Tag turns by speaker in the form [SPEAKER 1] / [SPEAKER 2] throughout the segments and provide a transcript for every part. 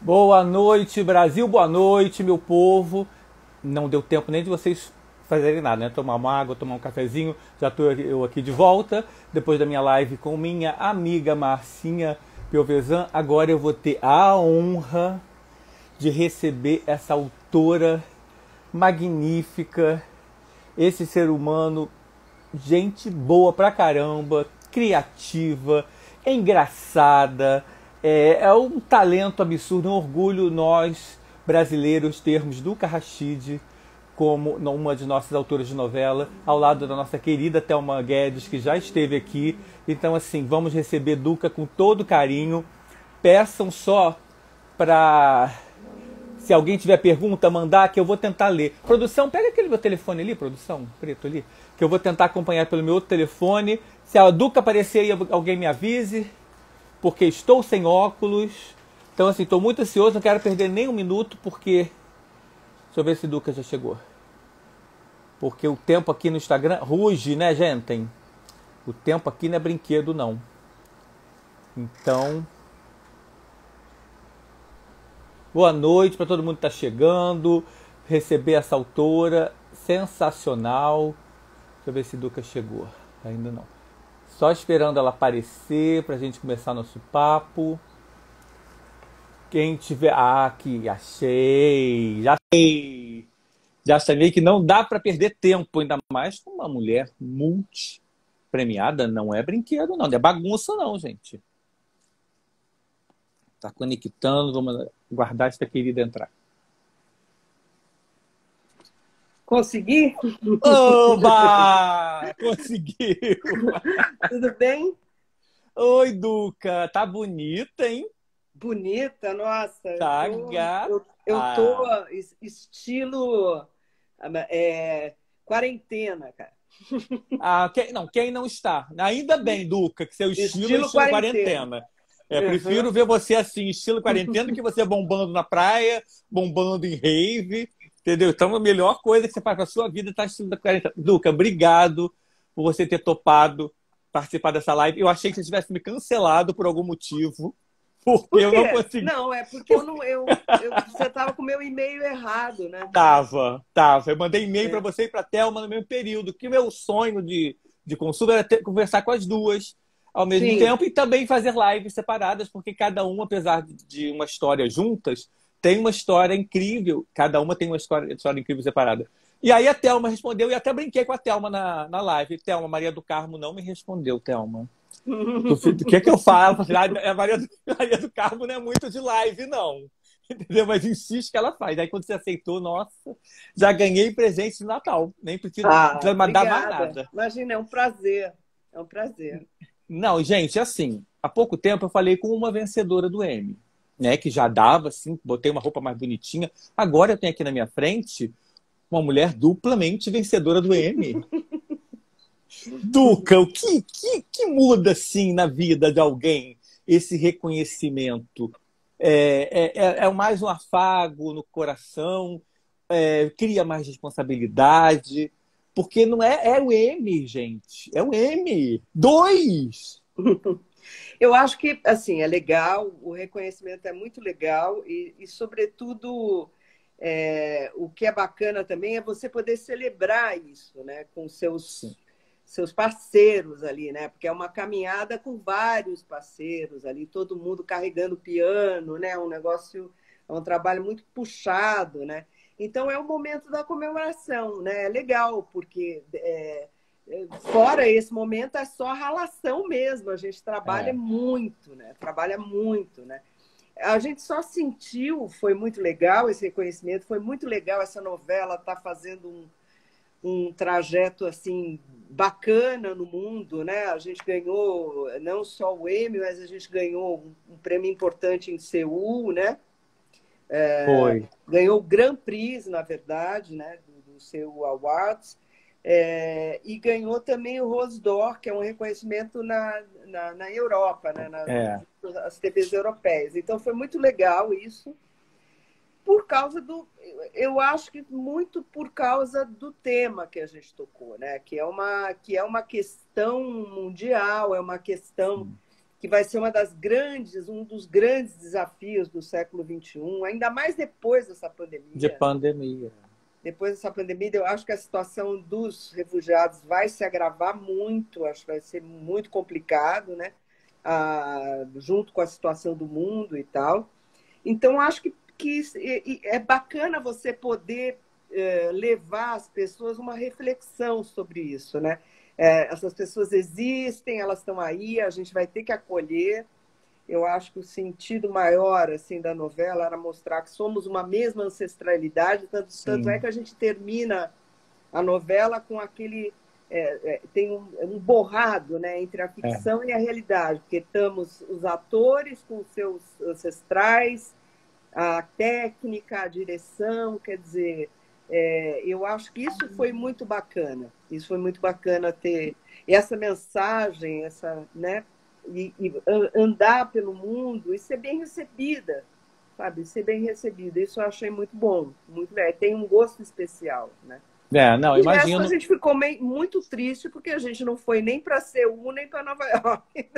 [SPEAKER 1] Boa noite, Brasil, boa noite, meu povo. Não deu tempo nem de vocês fazerem nada, né? Tomar uma água, tomar um cafezinho. Já estou eu aqui de volta, depois da minha live com minha amiga Marcinha Piovesan. Agora eu vou ter a honra de receber essa autora magnífica, esse ser humano, gente boa pra caramba, criativa, engraçada, é um talento absurdo, um orgulho nós brasileiros termos Duca Rachid como uma de nossas autoras de novela, ao lado da nossa querida Thelma Guedes, que já esteve aqui. Então, assim, vamos receber Duca com todo carinho. Peçam só para, se alguém tiver pergunta, mandar, que eu vou tentar ler. Produção, pega aquele meu telefone ali, produção, preto ali, que eu vou tentar acompanhar pelo meu outro telefone. Se a Duca aparecer aí, alguém me avise, porque estou sem óculos. Então, assim, estou muito ansioso, não quero perder nem um minuto, porque... Deixa eu ver se Duca já chegou. Porque o tempo aqui no Instagram ruge, né, gente? O tempo aqui não é brinquedo, não. Então... Boa noite para todo mundo que está chegando. Receber essa autora sensacional. Deixa eu ver se Duca chegou. Ainda não. Só esperando ela aparecer para a gente começar nosso papo. Quem tiver... Ah, aqui, achei. Já achei. Já achei que não dá para perder tempo. Ainda mais com uma mulher multi-premiada. Não é brinquedo, não. Não é bagunça, não, gente. Tá conectando. Vamos guardar essa querida entrar.
[SPEAKER 2] Consegui?
[SPEAKER 1] Oba! Conseguiu!
[SPEAKER 2] Tudo bem?
[SPEAKER 1] Oi, Duca. Tá bonita, hein?
[SPEAKER 2] Bonita, nossa.
[SPEAKER 1] Tá
[SPEAKER 2] Eu tô
[SPEAKER 1] gata.
[SPEAKER 2] estilo quarentena, cara.
[SPEAKER 1] Quem não está? Ainda bem, Duca, que seu estilo é
[SPEAKER 2] Estilo
[SPEAKER 1] estilo
[SPEAKER 2] quarentena.
[SPEAKER 1] quarentena.
[SPEAKER 2] Uhum.
[SPEAKER 1] Prefiro ver você assim, estilo quarentena, do que você bombando na praia, bombando em rave, entendeu? Então, a melhor coisa que você faz para sua vida tá estilo da quarentena. Duca, obrigado por você ter topado participar dessa live. Eu achei que você tivesse me cancelado por algum motivo, porque
[SPEAKER 2] Por
[SPEAKER 1] eu não
[SPEAKER 2] quê?
[SPEAKER 1] consegui.
[SPEAKER 2] Não, é porque você estava com o meu e-mail errado, né?
[SPEAKER 1] Tava. Eu mandei e-mail para
[SPEAKER 2] É.
[SPEAKER 1] você e para a Thelma no mesmo período, que o meu sonho de consumo era conversar com as duas ao mesmo
[SPEAKER 2] Sim.
[SPEAKER 1] tempo e também fazer lives separadas, porque cada uma, apesar de uma história juntas, tem uma história incrível. Cada uma tem uma história incrível separada. E aí a Thelma respondeu, e até brinquei com a Thelma na live. Thelma, Maria do Carmo não me respondeu, Thelma. O que é que eu falo? A Maria do Carmo não é muito de live, não. Entendeu? Mas insiste que ela faz. Aí quando você aceitou, nossa, já ganhei presente de Natal. Nem
[SPEAKER 2] Ah,
[SPEAKER 1] precisa mandar mais
[SPEAKER 2] obrigada.
[SPEAKER 1] nada.
[SPEAKER 2] Imagina, é um prazer. É um prazer.
[SPEAKER 1] Não, gente, assim, há pouco tempo eu falei com uma vencedora do Emmy, né? Que já dava, assim, botei uma roupa mais bonitinha. Agora eu tenho aqui na minha frente uma mulher duplamente vencedora do Emmy. Duca, o que muda, assim, na vida de alguém esse reconhecimento? É mais um afago no coração, cria mais responsabilidade, porque não é o M, gente, é o M. Dois!
[SPEAKER 2] Eu acho que, assim, é legal, o reconhecimento é muito legal sobretudo, o que é bacana também é você poder celebrar isso, né, com
[SPEAKER 1] Sim.
[SPEAKER 2] seus parceiros ali, né, porque é uma caminhada com vários parceiros ali, todo mundo carregando piano, né, é um trabalho muito puxado, né, então é o momento da comemoração, né, é legal, porque fora esse momento, é só ralação mesmo. A gente trabalha
[SPEAKER 1] É,
[SPEAKER 2] muito, né? Trabalha muito, né? A gente só sentiu, foi muito legal esse reconhecimento, foi muito legal essa novela estar fazendo um trajeto assim bacana no mundo, né? A gente ganhou não só o Emmy, mas a gente ganhou um prêmio importante em Seul, né?
[SPEAKER 1] foi.
[SPEAKER 2] Ganhou o Grand Prix, na verdade, né? Do Seul Awards. E ganhou também o Rose d'Or, que é um reconhecimento na Europa, né?
[SPEAKER 1] É,
[SPEAKER 2] Nas TVs europeias. Então foi muito legal isso, por causa do. Eu acho que muito por causa do tema que a gente tocou, né? Que é uma questão mundial, é uma questão
[SPEAKER 1] sim.
[SPEAKER 2] que vai ser um dos grandes desafios do século XXI, ainda mais depois dessa pandemia.
[SPEAKER 1] De pandemia.
[SPEAKER 2] Depois dessa pandemia, eu acho que a situação dos refugiados vai se agravar muito, acho que vai ser muito complicado, né? Junto com a situação do mundo e tal. Então, acho que é bacana você poder levar as pessoas uma reflexão sobre isso, né? Essas pessoas existem, elas estão aí, a gente vai ter que acolher. Eu acho que o sentido maior assim da novela era mostrar que somos uma mesma ancestralidade, tanto é que a gente termina a novela com aquele tem um borrado, né, entre a ficção e a realidade, porque estamos os atores com seus ancestrais, a técnica, a direção, quer dizer, eu acho que isso foi muito bacana. Isso foi muito bacana ter essa mensagem, né? E andar pelo mundo e ser bem recebida, sabe? Ser bem recebida. Isso eu achei muito bom, muito legal. Tem um gosto especial, né?
[SPEAKER 1] Não,
[SPEAKER 2] e
[SPEAKER 1] imagino.
[SPEAKER 2] A gente ficou muito triste porque a gente não foi nem para Seul nem para Nova York.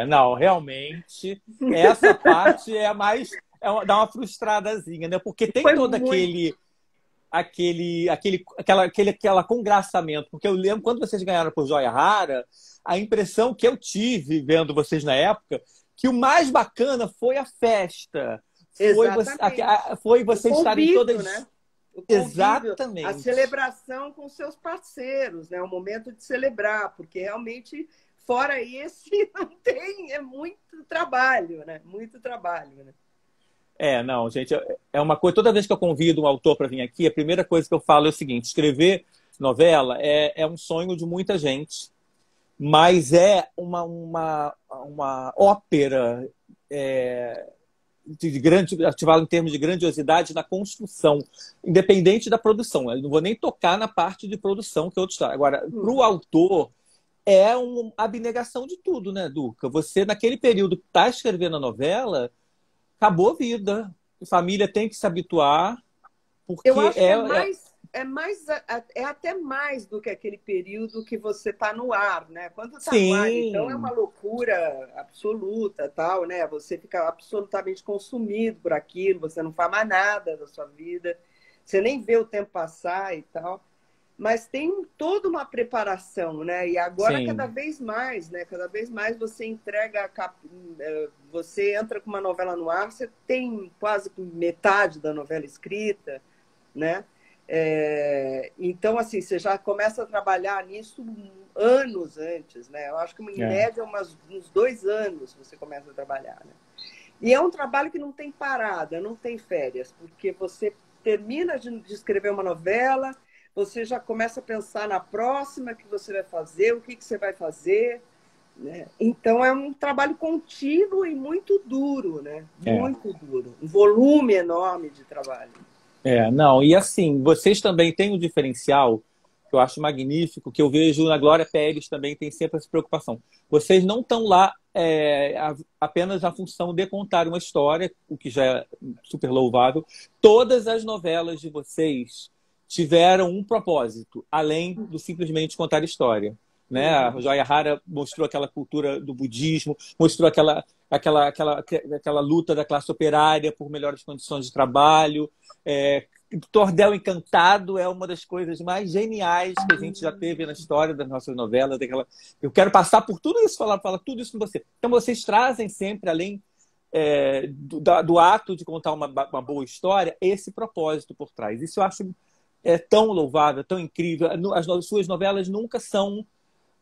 [SPEAKER 1] Não, realmente essa parte é mais dá uma frustradazinha, né? Porque tem
[SPEAKER 2] Foi
[SPEAKER 1] todo
[SPEAKER 2] muito...
[SPEAKER 1] aquela congraçamento. Porque eu lembro quando vocês ganharam por Joia Rara, a impressão que eu tive vendo vocês na época, que o mais bacana foi a festa. Foi vocês estarem todas.
[SPEAKER 2] Né? O convívio,
[SPEAKER 1] exatamente.
[SPEAKER 2] A celebração com seus parceiros, né? O momento de celebrar, porque realmente, fora esse, não tem, é muito trabalho, né? Muito trabalho, né?
[SPEAKER 1] Não, gente, é uma coisa. Toda vez que eu convido um autor para vir aqui, a primeira coisa que eu falo é o seguinte: escrever novela é um sonho de muita gente, mas é uma ópera de grande, ativado em termos de grandiosidade na construção, independente da produção. Eu não vou nem tocar na parte de produção, que é outra história. Agora, para o autor, é uma abnegação de tudo, né, Duca? Você, naquele período que está escrevendo a novela, acabou a vida. A família tem que se habituar, porque
[SPEAKER 2] eu acho que é até mais do que aquele período que você está no ar, né? Quando está no ar, então é uma loucura absoluta, tal, né? Você fica absolutamente consumido por aquilo, você não faz mais nada da sua vida, você nem vê o tempo passar e tal. Mas tem toda uma preparação, né? E agora cada vez mais, né? Cada vez mais você entrega, você entra com uma novela no ar, você tem quase metade da novela escrita, né? Então, assim, você já começa a trabalhar nisso anos antes, né? Eu acho que em média uns 2 anos você começa a trabalhar, né? E é um trabalho que não tem parada, não tem férias, porque você termina de escrever uma novela, você já começa a pensar na próxima que você vai fazer, o que você vai fazer, né? Então é um trabalho contínuo e muito duro, né? Muito duro. Um volume enorme de trabalho.
[SPEAKER 1] Não, e assim, vocês também têm um diferencial que eu acho magnífico, que eu vejo na Glória Pérez também tem sempre essa preocupação. Vocês não estão lá apenas na função de contar uma história, o que já é super louvável. Todas as novelas de vocês tiveram um propósito, além do simplesmente contar história. Né? A Joia Rara mostrou aquela cultura do budismo, mostrou aquela luta da classe operária por melhores condições de trabalho. Tordel Encantado é uma das coisas mais geniais que a gente já teve na história das nossas novelas. Eu quero passar por tudo isso, falar tudo isso com você. Então vocês trazem sempre, além do ato de contar uma boa história, esse propósito por trás. Isso eu acho tão louvável, tão incrível. As suas novelas nunca são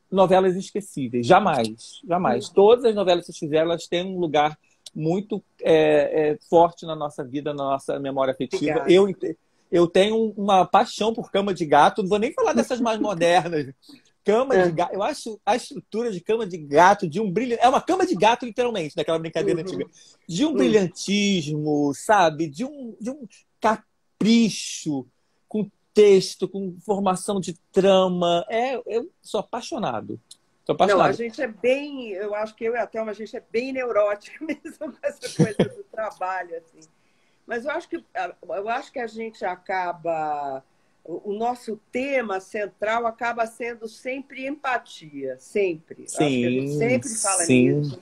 [SPEAKER 1] novelas esquecíveis, jamais, jamais. Todas as novelas que vocês fizeram, elas têm um lugar muito forte na nossa vida, na nossa memória afetiva. Eu tenho uma paixão por Cama de Gato, não vou nem falar dessas mais modernas. Cama de Gato, eu acho a estrutura de Cama de Gato de um brilho. É uma cama de gato, literalmente, daquela brincadeira antiga. De um brilhantismo, sabe? De um capricho, com texto, com formação de trama. Eu sou apaixonado.
[SPEAKER 2] Não, a gente eu acho que eu e a Thelma, a gente é bem neurótica mesmo com essa coisa do trabalho, assim. Mas eu acho que a gente acaba, o nosso tema central acaba sendo sempre empatia, sempre.
[SPEAKER 1] Sim,
[SPEAKER 2] acho que a gente sempre fala nisso.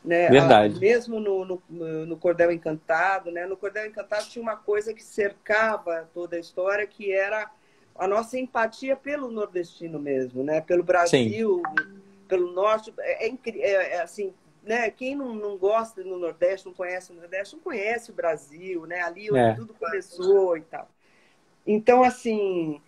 [SPEAKER 2] né?
[SPEAKER 1] Verdade.
[SPEAKER 2] Mesmo no Cordel Encantado, né? No Cordel Encantado tinha uma coisa que cercava toda a história, que era a nossa empatia pelo nordestino mesmo, né? Pelo
[SPEAKER 1] Sim.
[SPEAKER 2] Brasil, pelo norte. Assim, né? Quem não gosta do Nordeste, não conhece o Nordeste, não conhece o Brasil, né? Ali onde
[SPEAKER 1] É.
[SPEAKER 2] tudo começou e tal. Então, assim,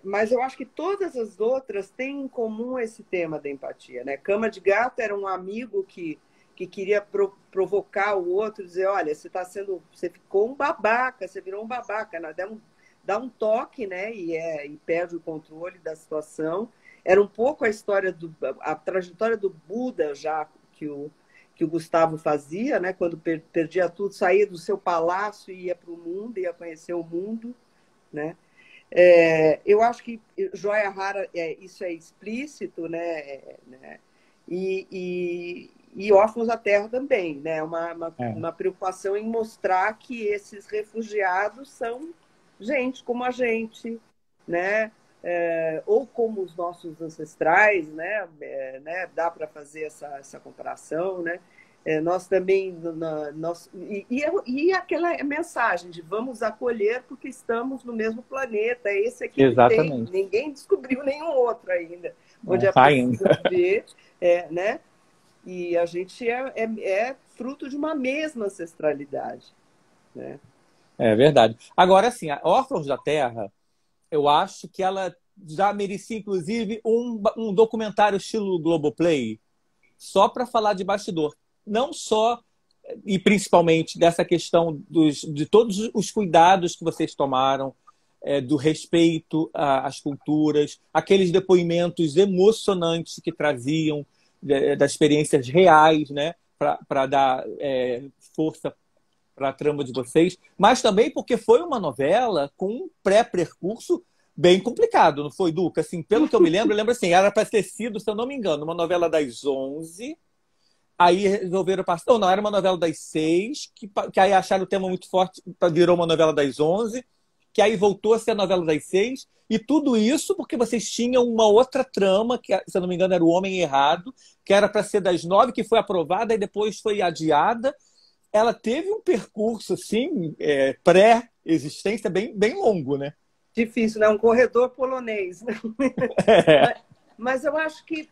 [SPEAKER 2] mas eu acho que todas as outras têm em comum esse tema da empatia, né? Cama de Gato era um amigo que queria provocar o outro, dizer, olha, você ficou um babaca, você virou um babaca, né? Dá um toque, né? E perde o controle da situação. Era um pouco a trajetória do Buda já que o Gustavo fazia, né? Quando perdia tudo, saía do seu palácio e ia para o mundo, ia conhecer o mundo, né? Eu acho que Joia Rara, isso é explícito, né? E Órfãos da Terra também, né?
[SPEAKER 1] É.
[SPEAKER 2] Uma preocupação em mostrar que esses refugiados são gente como a gente, né? Ou como os nossos ancestrais, né? Dá para fazer essa comparação, né? Nós também e aquela mensagem de vamos acolher porque estamos no mesmo planeta, é esse aqui que tem,
[SPEAKER 1] Exatamente.
[SPEAKER 2] ninguém descobriu nenhum outro ainda onde é
[SPEAKER 1] Ainda.
[SPEAKER 2] preciso viver, né? E a gente é fruto de uma mesma ancestralidade, né?
[SPEAKER 1] É verdade. Agora, assim, a Órfãos da Terra, eu acho que ela já merecia, inclusive, um documentário estilo Globoplay, só para falar de bastidor. Não só e principalmente dessa questão de todos os cuidados que vocês tomaram, do respeito às culturas, aqueles depoimentos emocionantes que traziam das experiências reais, né, para dar força para a trama de vocês, mas também porque foi uma novela com um pré-percurso bem complicado, não foi, Duca? Assim, pelo que eu lembro assim, era para ter sido, se eu não me engano, uma novela das 11. Aí resolveram passar. Não, era uma novela das 6, que aí acharam o tema muito forte, virou uma novela das 11, que aí voltou a ser a novela das 6. E tudo isso porque vocês tinham uma outra trama, que, se eu não me engano, era O Homem Errado, que era para ser das 9, que foi aprovada e depois foi adiada. Ela teve um percurso, assim, pré-existência bem longo, né?
[SPEAKER 2] Difícil, né? Um corredor polonês, né?
[SPEAKER 1] É,
[SPEAKER 2] Mas eu acho que,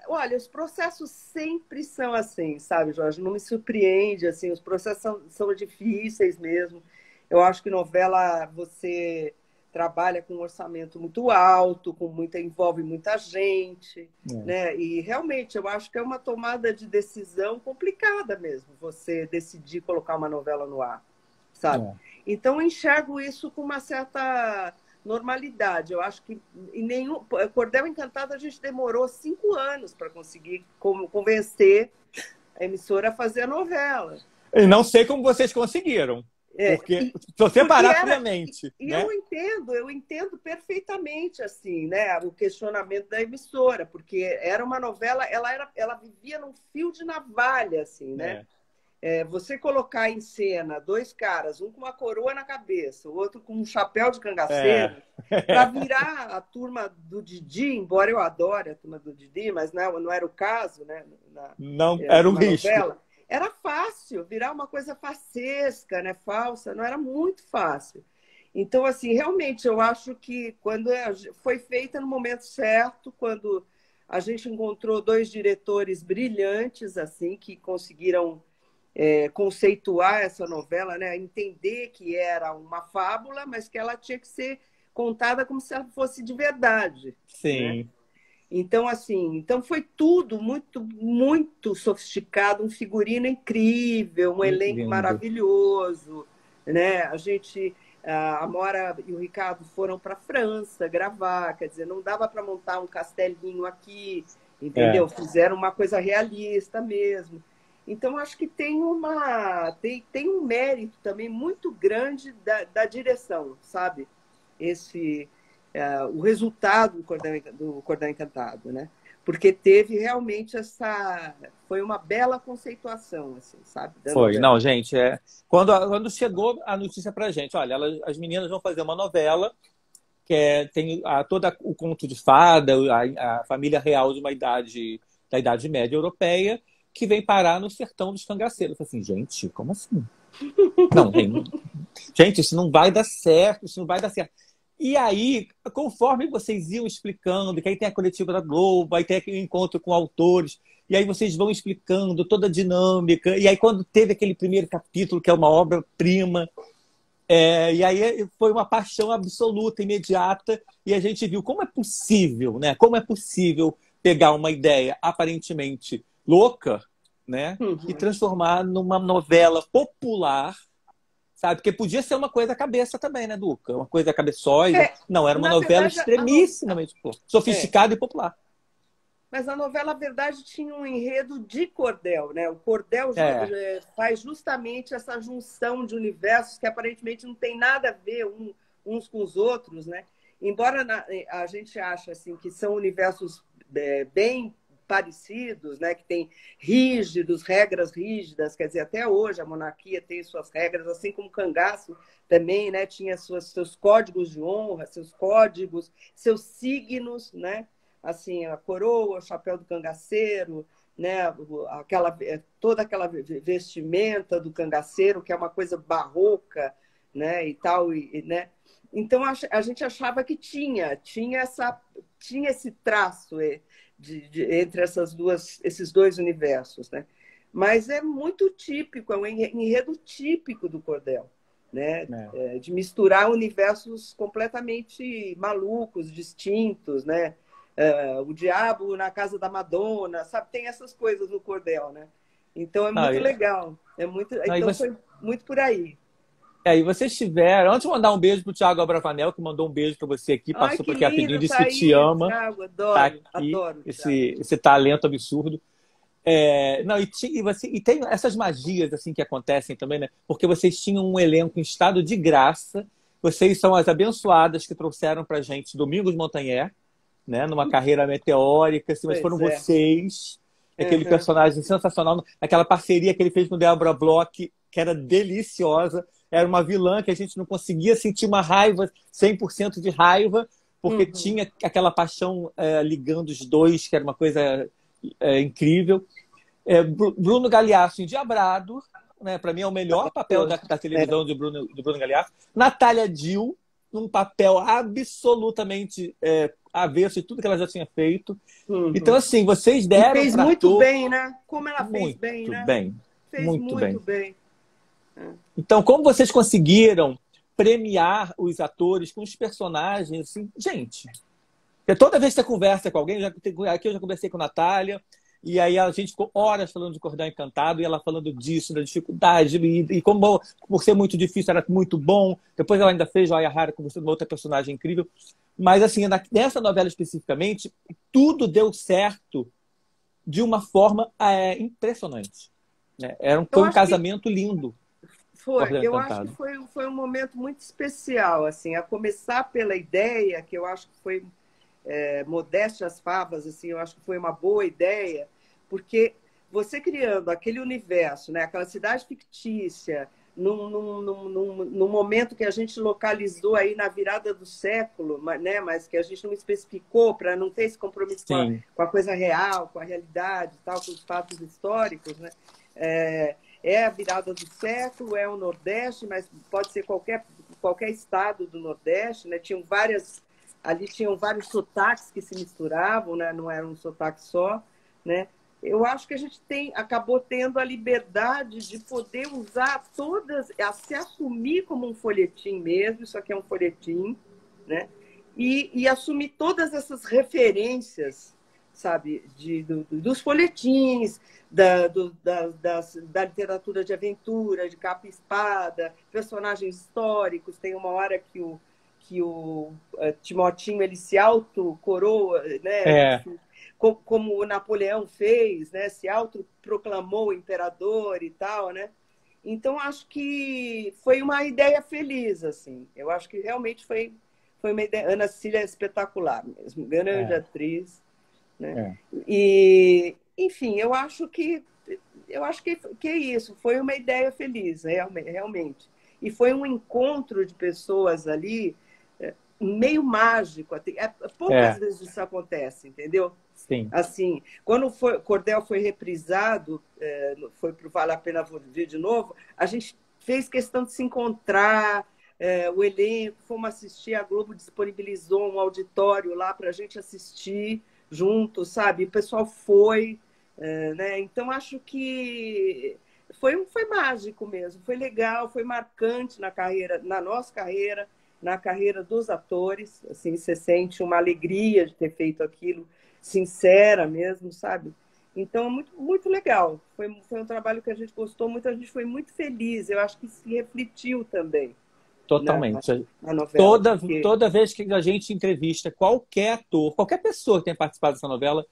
[SPEAKER 2] olha, os processos sempre são assim, sabe, Jorge? Não me surpreende, assim, os processos são difíceis mesmo. Eu acho que novela você trabalha com um orçamento muito alto, envolve muita gente, né? E realmente eu acho que é uma tomada de decisão complicada mesmo, você decidir colocar uma novela no ar, sabe? Então eu enxergo isso com uma certa normalidade. Eu acho que em nenhum Cordel Encantado a gente demorou 5 anos para conseguir convencer a emissora a fazer a novela.
[SPEAKER 1] E não sei como vocês conseguiram. Porque, se você
[SPEAKER 2] Porque
[SPEAKER 1] parar friamente,
[SPEAKER 2] e
[SPEAKER 1] né?
[SPEAKER 2] eu entendo perfeitamente assim, né, o questionamento da emissora, porque era uma novela, ela vivia num fio de navalha, assim, né? Você colocar em cena dois caras, um com uma coroa na cabeça, o outro com um chapéu de cangaceiro, para virar a turma do Didi, embora eu adore a turma do Didi, mas não era o caso, né?
[SPEAKER 1] Não, era um
[SPEAKER 2] Numa
[SPEAKER 1] risco.
[SPEAKER 2] novela. Era fácil, virar uma coisa farsesca, né? Falsa, não era muito fácil. Então, assim, realmente, eu acho que quando foi feita no momento certo, quando a gente encontrou dois diretores brilhantes, assim, que conseguiram conceituar essa novela, né? Entender que era uma fábula, mas que ela tinha que ser contada como se ela fosse de verdade, né?
[SPEAKER 1] Sim.
[SPEAKER 2] Então, assim, então foi tudo muito, muito sofisticado, um figurino incrível, um elenco
[SPEAKER 1] Lindo.
[SPEAKER 2] maravilhoso, né? A Amora e o Ricardo foram para a França gravar, quer dizer, não dava para montar um castelinho aqui, entendeu? Fizeram uma coisa realista mesmo. Então, acho que tem um mérito também muito grande da direção, sabe? O resultado do Cordão Encantado, né? Porque teve realmente foi uma bela conceituação, assim, sabe? Da
[SPEAKER 1] Foi.
[SPEAKER 2] novela.
[SPEAKER 1] Não, gente, quando chegou a notícia pra gente, olha, as meninas vão fazer uma novela tem todo o conto de fada, a família real de da Idade Média Europeia, que vem parar no sertão dos cangaceiros. Eu falei assim, gente, como assim? Não, gente, isso não vai dar certo, isso não vai dar certo. E aí, conforme vocês iam explicando, que aí tem a coletiva da Globo, aí tem aquele encontro com autores, e aí vocês vão explicando toda a dinâmica, e aí quando teve aquele primeiro capítulo, que é uma obra-prima, e aí foi uma paixão absoluta, imediata, e a gente viu como é possível, né? Como é possível pegar uma ideia aparentemente louca, né? E transformar numa novela popular, sabe? Porque podia ser uma coisa cabeça também, né, Duca? Uma coisa cabeçoide. Não, era uma
[SPEAKER 2] Na
[SPEAKER 1] novela
[SPEAKER 2] verdade,
[SPEAKER 1] extremissimamente sofisticada e popular.
[SPEAKER 2] mas a novela, na verdade, tinha um enredo de cordel, né? O cordel faz justamente essa junção de universos que aparentemente não tem nada a ver uns com os outros, né? Embora a gente ache assim, que são universos bem parecidos, né? Que tem regras rígidas, quer dizer, até hoje a monarquia tem suas regras, assim como o cangaço também, né? Tinha seus códigos de honra, seus códigos, seus signos, né? Assim, a coroa, o chapéu do cangaceiro, né? Toda aquela vestimenta do cangaceiro, que é uma coisa barroca, né? E tal, né? Então a gente achava que tinha esse traço entre esses dois universos, né? Mas é muito típico, é um enredo típico do cordel, né? De misturar universos completamente malucos, distintos, né? O diabo na casa da Madonna, sabe? Tem essas coisas no cordel, né? Então é muito legal. Então foi muito por aí.
[SPEAKER 1] E vocês tiveram. Antes de mandar um beijo pro Thiago Abravanel, que mandou um beijo para você aqui, passou por aqui rapidinho, disse que te ama.
[SPEAKER 2] Thiago, adoro,
[SPEAKER 1] tá aqui,
[SPEAKER 2] adoro.
[SPEAKER 1] Esse talento absurdo. Não, e tem essas magias assim que acontecem também, né? Porque vocês tinham um elenco em estado de graça. Vocês são as abençoadas que trouxeram pra gente Domingos Montanher, né? Numa carreira meteórica, assim, mas foram vocês, aquele personagem sensacional, aquela parceria que ele fez com Débora Bloch, que era deliciosa. Era uma vilã que a gente não conseguia sentir uma raiva, 100% de raiva, porque tinha aquela paixão ligando os dois, que era uma coisa incrível. Bruno Galhaço endiabrado, né? Para mim é o melhor papel da televisão de Bruno Galhaço. Natália Dill, num papel absolutamente avesso de tudo que ela já tinha feito. Então, assim, vocês deram...
[SPEAKER 2] E fez muito bem, né? Como ela fez bem, né? Fez
[SPEAKER 1] muito
[SPEAKER 2] bem.
[SPEAKER 1] Então, como vocês conseguiram premiar os atores com os personagens, assim, gente... Toda vez que você conversa com alguém, aqui eu já conversei com a Natália, e aí a gente ficou horas falando de Cordel Encantado, e ela falando disso, da dificuldade, e como por ser muito difícil, era muito bom. Depois ela ainda fez Joia Rara com uma outra personagem incrível. Mas, assim, nessa novela especificamente, tudo deu certo de uma forma impressionante. Né? Foi um casamento lindo.
[SPEAKER 2] Eu acho que foi um momento muito especial, assim, a começar pela ideia, que eu acho que foi modéstia às favas, assim, eu acho que foi uma boa ideia, porque você criando aquele universo, né, aquela cidade fictícia, num momento que a gente localizou aí na virada do século, né, mas que a gente não especificou para não ter esse compromisso com a coisa real, com a realidade, tal, com os fatos históricos, né? É a virada do século, é o Nordeste, mas pode ser qualquer estado do Nordeste, né? Ali tinham vários sotaques que se misturavam, né? Não era um sotaque só, né? Eu acho que a gente acabou tendo a liberdade de poder usar a se assumir como um folhetim mesmo, isso aqui é um folhetim, né? E assumir todas essas referências, sabe, dos folhetins, da literatura de aventura, de capa e espada, personagens históricos. Tem uma hora que o Timotinho ele se autocoroa, né? Como o Napoleão fez, né? Se autoproclamou imperador e tal, né? Então, acho que foi uma ideia feliz, assim. Eu acho que realmente foi uma ideia. Ana Cecília é espetacular mesmo, grande atriz, né? E, enfim, eu acho que é isso. Foi uma ideia feliz, realmente. E foi um encontro de pessoas ali meio mágico. Poucas vezes isso acontece, entendeu?
[SPEAKER 1] Sim.
[SPEAKER 2] Assim, quando o Cordel foi reprisado, foi para o Vale a Pena Ver de novo, a gente fez questão de se encontrar, o elenco, fomos assistir, a Globo disponibilizou um auditório lá para a gente assistir junto, sabe? O pessoal foi, né? Então, acho que foi mágico mesmo, foi legal, foi marcante na nossa carreira, na carreira dos atores, assim, você sente uma alegria de ter feito aquilo, sincera mesmo, sabe? Então, muito, muito legal. Foi um trabalho que a gente gostou muito, a gente foi muito feliz. Eu acho que se refletiu também
[SPEAKER 1] Totalmente.
[SPEAKER 2] na novela.
[SPEAKER 1] Toda vez que a gente entrevista qualquer ator, qualquer pessoa que tenha participado dessa novela,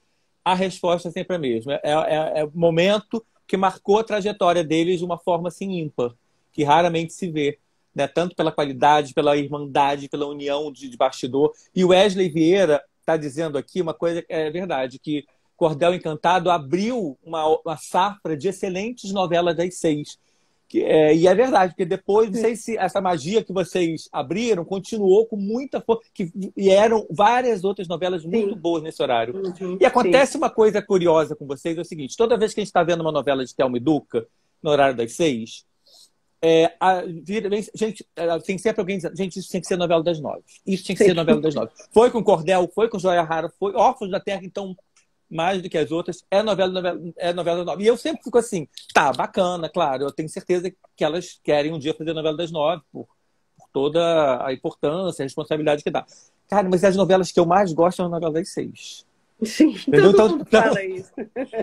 [SPEAKER 1] a resposta é sempre a mesma. É o momento que marcou a trajetória deles de uma forma assim ímpar, que raramente se vê, né? Tanto pela qualidade, pela irmandade, pela união de bastidor. E o Wesley Vieira está dizendo aqui uma coisa que é verdade, que Cordel Encantado abriu uma safra de excelentes novelas das 6. E é verdade, porque depois, não sei se essa magia que vocês abriram continuou com muita força, e eram várias outras novelas muito boas nesse horário.
[SPEAKER 2] Uhum,
[SPEAKER 1] e acontece uma coisa curiosa com vocês, é o seguinte, toda vez que a gente está vendo uma novela de Thelma e Duca, no horário das 6, tem sempre alguém dizendo, gente, isso tem que ser novela das 9. Isso tinha que ser novela das 9. Foi com Cordel, foi com Joia Rara, foi Órfãos da Terra, então mais do que as outras, é novela das 9. E eu sempre fico assim, tá, bacana, claro, eu tenho certeza que elas querem um dia fazer novela das 9, por toda a importância, a responsabilidade que dá. Cara, mas as novelas que eu mais gosto são as novelas das 6.
[SPEAKER 2] Sim,
[SPEAKER 1] entendeu?
[SPEAKER 2] todo mundo fala isso.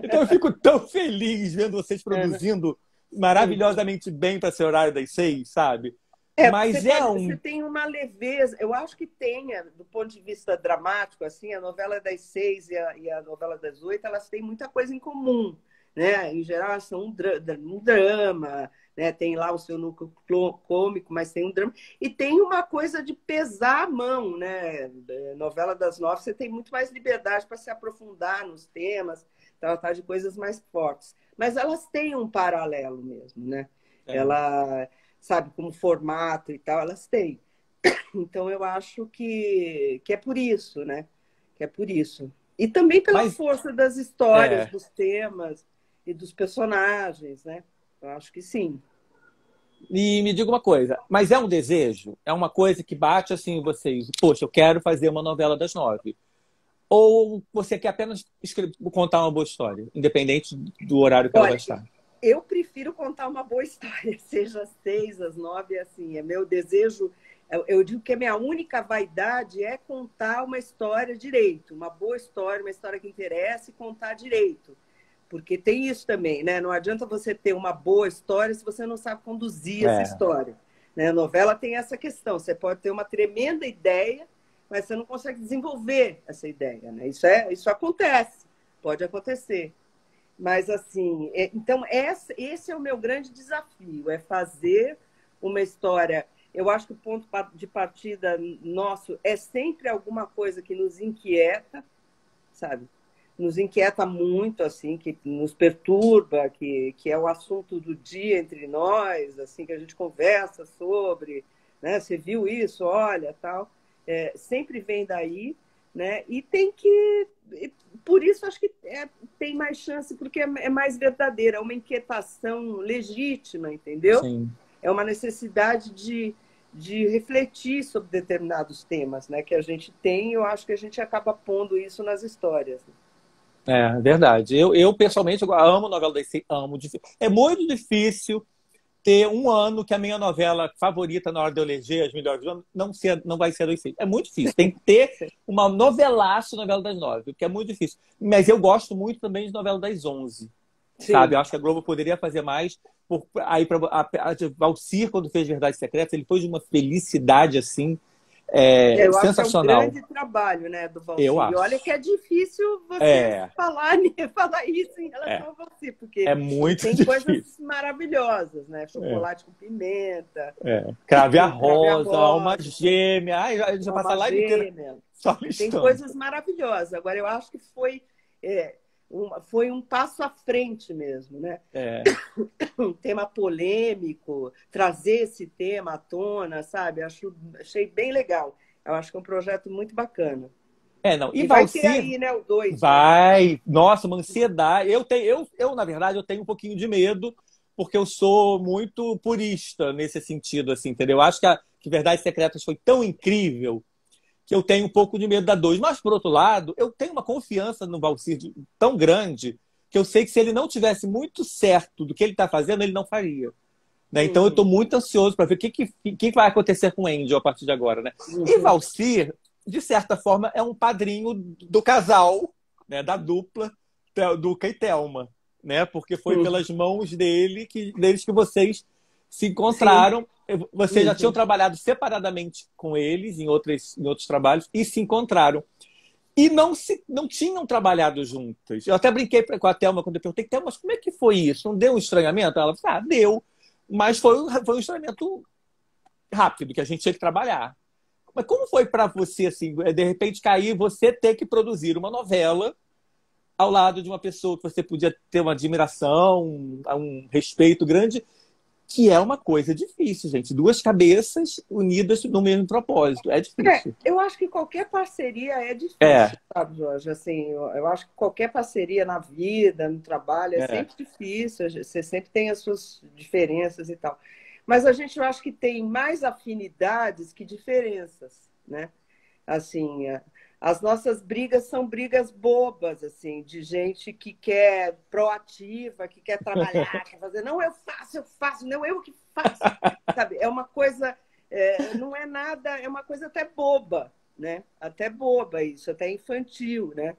[SPEAKER 1] Então eu fico tão feliz vendo vocês produzindo maravilhosamente bem para ser horário das 6, sabe? Mas
[SPEAKER 2] você tem uma leveza, eu acho que tenha, do ponto de vista dramático, assim, a novela das 6 e a novela das 8, elas têm muita coisa em comum, né? Em geral, elas são um drama, né? Tem lá o seu núcleo cômico, mas tem um drama. E tem uma coisa de pesar a mão, né? Novela das 9, você tem muito mais liberdade para se aprofundar nos temas, tratar de coisas mais fortes. Mas elas têm um paralelo mesmo, né? Ela... sabe, como formato e tal, elas têm. Então, eu acho que é por isso, né? Que é por isso. E também pela força das histórias, dos temas e dos personagens, né? Eu acho que sim.
[SPEAKER 1] E me diga uma coisa, mas é um desejo? É uma coisa que bate assim em vocês? Poxa, eu quero fazer uma novela das 9. Ou você quer apenas contar uma boa história, independente do horário que ela vai estar?
[SPEAKER 2] Eu prefiro contar uma boa história, seja às 6, às 9, assim. É meu desejo. Eu digo que a minha única vaidade é contar uma história direito, uma boa história, uma história que interessa e contar direito. Porque tem isso também, né? Não adianta você ter uma boa história se você não sabe conduzir essa história. Né? A novela tem essa questão. Você pode ter uma tremenda ideia, mas você não consegue desenvolver essa ideia. Né? Isso acontece, pode acontecer. Mas, assim, então, esse é o meu grande desafio, é fazer uma história. Eu acho que o ponto de partida nosso é sempre alguma coisa que nos inquieta, sabe? Nos inquieta muito, assim, que nos perturba, que é o assunto do dia entre nós, assim, que a gente conversa sobre, né? Você viu isso, olha, tal. Sempre vem daí, né? E tem que... Por isso, acho que tem mais chance, porque é mais verdadeira, é uma inquietação legítima, entendeu?
[SPEAKER 1] Sim.
[SPEAKER 2] É uma necessidade de refletir sobre determinados temas, né, que a gente tem, e eu acho que a gente acaba pondo isso nas histórias.
[SPEAKER 1] É verdade. Eu pessoalmente, eu amo novela das 6, amo. É muito difícil ter um ano que a minha novela favorita na hora de eu eleger as melhores do ano não vai ser a das 6. É muito difícil. Tem que ter uma novelaço novela das 9, que é muito difícil. Mas eu gosto muito também de novela das 11.
[SPEAKER 2] Sim.
[SPEAKER 1] Sabe? Eu acho que a Globo poderia fazer mais. Valcir, quando fez Verdades Secretas, ele foi de uma felicidade assim sensacional.
[SPEAKER 2] Acho que é um grande trabalho, né, do Valcir.
[SPEAKER 1] Eu acho.
[SPEAKER 2] E olha que é difícil você falar isso em relação ao Valcir, porque
[SPEAKER 1] é muito
[SPEAKER 2] tem
[SPEAKER 1] difícil.
[SPEAKER 2] Coisas maravilhosas, né? Chocolate com pimenta.
[SPEAKER 1] Crave a rosa, alma gêmea. Ai, a gente já passa a live inteira só listando.
[SPEAKER 2] Tem coisas maravilhosas. Agora, eu acho que foi um passo à frente mesmo, né? Um tema polêmico, trazer esse tema à tona, sabe? Achei bem legal. Eu acho que é um projeto muito bacana.
[SPEAKER 1] Não. E
[SPEAKER 2] E vai ter
[SPEAKER 1] Valci
[SPEAKER 2] aí, né, o 2, né?
[SPEAKER 1] vai. Nossa, uma ansiedade. Na verdade, eu tenho um pouquinho de medo, porque eu sou muito purista nesse sentido, assim, entendeu? Eu acho que Verdades Secretas foi tão incrível que eu tenho um pouco de medo da 2. Mas, por outro lado, eu tenho uma confiança no Valcir tão grande que eu sei que se ele não tivesse muito certo do que ele está fazendo, ele não faria. Né? Então, eu estou
[SPEAKER 2] Uhum,
[SPEAKER 1] muito ansioso para ver o que vai acontecer com o Angel a partir de agora. Né? E
[SPEAKER 2] uhum.
[SPEAKER 1] Valcir, de certa forma, é um padrinho do casal, né? Da dupla, Duca e Thelma. Né? Porque foi
[SPEAKER 2] Uhum.
[SPEAKER 1] pelas mãos deles que vocês se
[SPEAKER 2] Sim.
[SPEAKER 1] encontraram. Vocês já tinham
[SPEAKER 2] Uhum.
[SPEAKER 1] trabalhado separadamente com eles em outros trabalhos e se encontraram. E não tinham trabalhado juntas. Eu até brinquei com a Thelma quando eu perguntei, Thelma, mas como é que foi isso? Não deu um estranhamento? Ela falou, deu. Mas foi um estranhamento rápido, que a gente tinha que trabalhar. Mas como foi para você, assim, de repente cair, você ter que produzir uma novela ao lado de uma pessoa que você podia ter uma admiração, um respeito grande, que é uma coisa difícil, gente. Duas cabeças unidas no mesmo propósito. É difícil.
[SPEAKER 2] Eu acho que qualquer parceria é
[SPEAKER 1] É,
[SPEAKER 2] difícil, sabe, Jorge? Assim, eu acho que qualquer parceria na vida, no trabalho, é
[SPEAKER 1] é.
[SPEAKER 2] sempre difícil. Você sempre tem as suas diferenças e tal. Mas a gente, eu acho que tem mais afinidades que diferenças, né? Assim, as nossas brigas são brigas bobas, assim, de gente que quer proativa, que quer trabalhar, quer fazer. Não, eu faço, não, eu que faço. Sabe? É uma coisa, não é nada, é uma coisa até boba, né? Até boba isso, até infantil, né?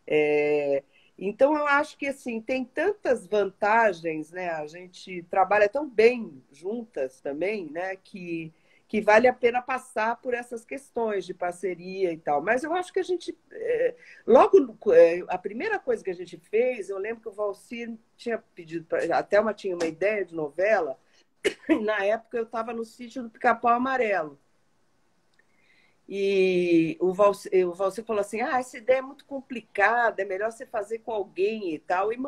[SPEAKER 2] É, então eu acho que assim tem tantas vantagens, né? A gente trabalha tão bem juntas também, né? Que vale a pena passar por essas questões de parceria e tal. Mas eu acho que a gente logo a primeira coisa que a gente fez, eu lembro que o Valcir tinha pedido para a Thelma tinha uma ideia de novela. E na época eu estava no sítio do Pica-Pau Amarelo. E o Valci falou assim: essa ideia é muito complicada, é melhor você fazer com alguém e tal. E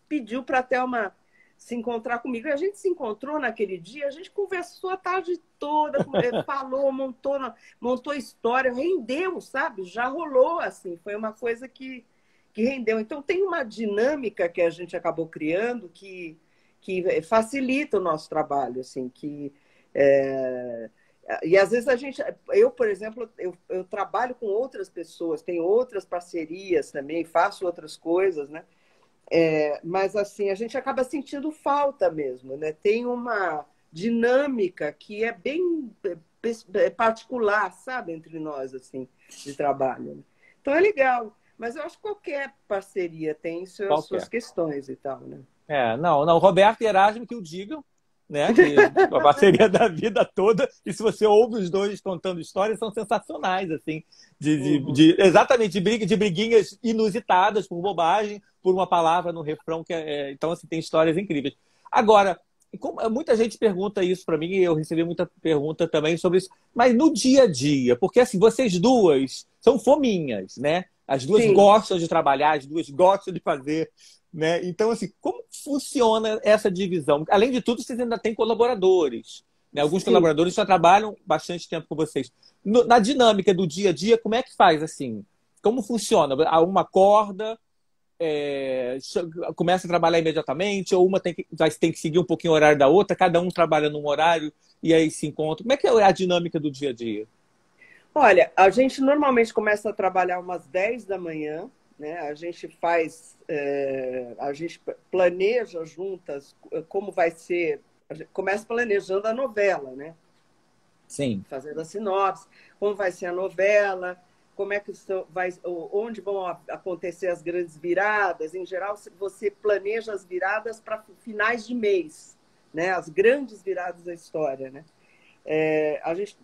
[SPEAKER 2] pediu para a Thelma se encontrar comigo. E a gente se encontrou naquele dia, a gente conversou a tarde toda, falou, montou história, rendeu, sabe? Já rolou, assim, foi uma coisa que rendeu. Então, tem uma dinâmica que a gente acabou criando que facilita o nosso trabalho, assim, que. É, e às vezes eu, por exemplo, eu trabalho com outras pessoas, tenho outras parcerias também, faço outras coisas, né? Mas assim, a gente acaba sentindo falta mesmo, né? Tem uma dinâmica que é bem particular, sabe, entre nós, assim, de trabalho. Né? Então é legal, mas eu acho que qualquer parceria tem suas
[SPEAKER 1] Qualquer.
[SPEAKER 2] questões e tal, né?
[SPEAKER 1] Não, Roberto e Erasmo que o digam, né? Que a parceria da vida toda, e se você ouve os dois contando histórias, são sensacionais, assim,
[SPEAKER 2] Uhum.
[SPEAKER 1] exatamente, de briguinhas inusitadas, por bobagem, por uma palavra no refrão, então, assim, tem histórias incríveis. Agora, muita gente pergunta isso para mim, e eu recebi muita pergunta também sobre isso, mas no dia a dia, porque, assim, vocês duas são fominhas, né? As duas
[SPEAKER 2] Sim,
[SPEAKER 1] gostam de trabalhar, as duas gostam de fazer, né? Então, assim, como funciona essa divisão? Além de tudo, vocês ainda têm colaboradores. Né? Alguns
[SPEAKER 2] sim.
[SPEAKER 1] colaboradores já trabalham bastante tempo com vocês. Na dinâmica do dia a dia, como é que faz assim? Como funciona? Uma corda, começa a trabalhar imediatamente, ou uma tem que seguir um pouquinho o horário da outra, cada um trabalha num horário e aí se encontra. Como é que é a dinâmica do dia a dia?
[SPEAKER 2] Olha, a gente normalmente começa a trabalhar umas 10 da manhã, né? A gente planeja juntas como vai ser, a gente começa planejando a novela, né?
[SPEAKER 1] Sim.
[SPEAKER 2] Fazendo a sinopse, como vai ser a novela, como é que onde vão acontecer as grandes viradas. Em geral, você planeja as viradas para finais de mês, né? As grandes viradas da história, né?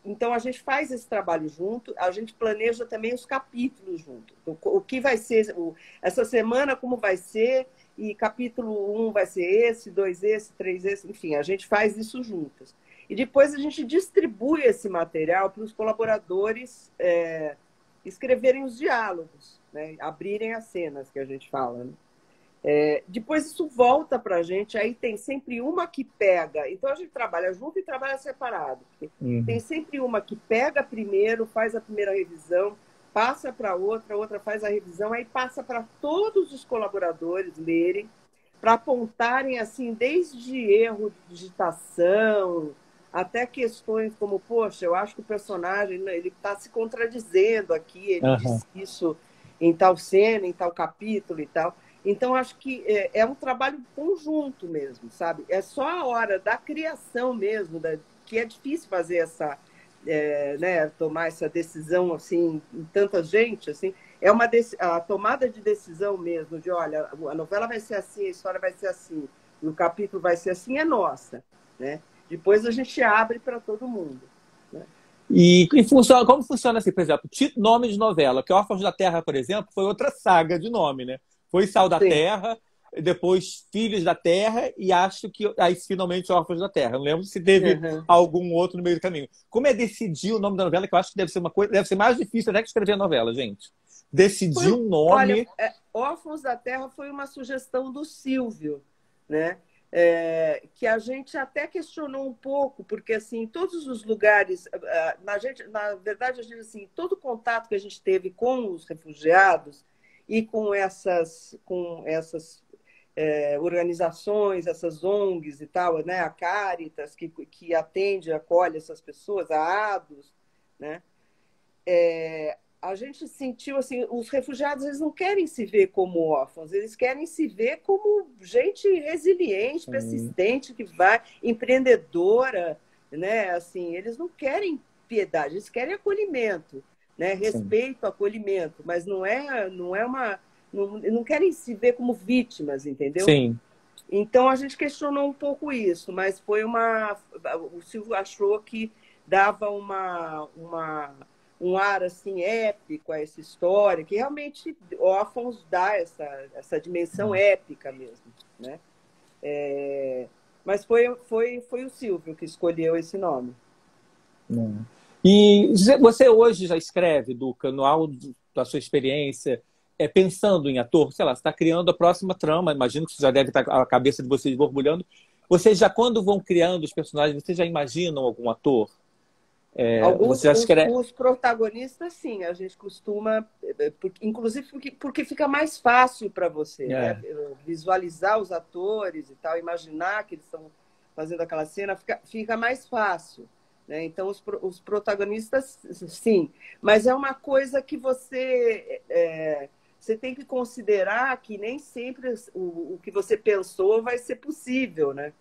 [SPEAKER 2] Então, a gente faz esse trabalho junto, a gente planeja também os capítulos junto. O que vai ser, essa semana, como vai ser, e capítulo 1 vai ser esse, 2 esse, 3 esse, enfim, a gente faz isso juntas. E depois a gente distribui esse material para os colaboradores escreverem os diálogos, né? Abrirem as cenas que a gente fala. Né? Depois isso volta para a gente, aí tem sempre uma que pega. Então a gente trabalha junto e trabalha separado. Tem sempre uma que pega primeiro, faz a primeira revisão, passa para outra, a outra faz a revisão, aí passa para todos os colaboradores lerem, para apontarem assim, desde erro de digitação até questões como, poxa, eu acho que o personagem ele está se contradizendo aqui, ele disse isso em tal cena, em tal capítulo e tal. Então, acho que é um trabalho conjunto mesmo, sabe? É só a hora da criação mesmo, que é difícil fazer essa, né, tomar essa decisão assim, em tanta gente, assim. A tomada de decisão mesmo, de olha, a novela vai ser assim, a história vai ser assim, e o capítulo vai ser assim, é nossa, né? Depois a gente abre para todo mundo, né?
[SPEAKER 1] E como funciona assim, por exemplo, nome de novela? Que Órfãos da Terra, por exemplo, foi outra saga de nome, né? Foi Sal da
[SPEAKER 2] Sim.
[SPEAKER 1] Terra, depois Filhos da Terra e acho que aí finalmente Órfãos da Terra. Não lembro se teve
[SPEAKER 2] Uhum.
[SPEAKER 1] algum outro no meio do caminho. Como é decidir o nome da novela, que eu acho que deve ser uma coisa, deve ser mais difícil até que escrever a novela, gente. Decidir um
[SPEAKER 2] Olha,
[SPEAKER 1] nome.
[SPEAKER 2] Órfãos da Terra foi uma sugestão do Silvio, né? Que a gente até questionou um pouco, porque assim, todos os lugares, na verdade, a gente, assim, todo contato que a gente teve com os refugiados e com essas organizações, essas ONGs e tal, né? A Caritas, que atende, acolhe essas pessoas, a ADOS, né? A gente sentiu assim, os refugiados eles não querem se ver como órfãos, eles querem se ver como gente resiliente, persistente, que vai, empreendedora, né? Assim, eles não querem piedade, eles querem acolhimento, né? Respeito, acolhimento, mas não é uma, não querem se ver como vítimas, entendeu?
[SPEAKER 1] Sim.
[SPEAKER 2] Então a gente questionou um pouco isso, mas o Silvio achou que dava um ar assim épico a essa história, que realmente Órfãos dá essa dimensão épica mesmo, né? Mas foi o Silvio que escolheu esse nome.
[SPEAKER 1] E você hoje já escreve, Duca, no auge da sua experiência, pensando em ator? Sei lá, você está criando a próxima trama, imagino que você já deve estar a cabeça de vocês borbulhando. Vocês já, quando vão criando os personagens, vocês já imaginam algum ator?
[SPEAKER 2] Alguns
[SPEAKER 1] Você já escreve...
[SPEAKER 2] os protagonistas, sim, a gente costuma, inclusive porque fica mais fácil para você, né? Visualizar os atores e tal, imaginar que eles estão fazendo aquela cena, fica mais fácil, né? Então, os protagonistas, sim, mas é uma coisa que você tem que considerar que nem sempre o que você pensou vai ser possível, né?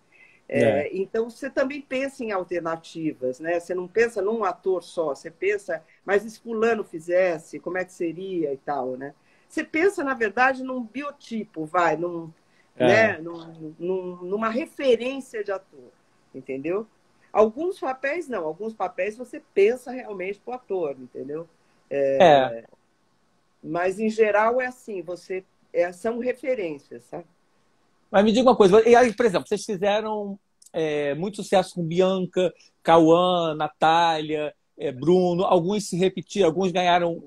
[SPEAKER 2] Então, você também pensa em alternativas, né? Você não pensa num ator só, você pensa, mas se fulano fizesse, como é que seria e tal, né? Você pensa, na verdade, num biotipo, né? Numa referência de ator, entendeu? Alguns papéis não, alguns papéis você pensa realmente para o ator, entendeu? Mas, em geral, é assim, são referências, sabe?
[SPEAKER 1] Mas me diga uma coisa, e aí, por exemplo, vocês fizeram muito sucesso com Bianca, Cauã, Natália, Bruno, alguns se repetiram, alguns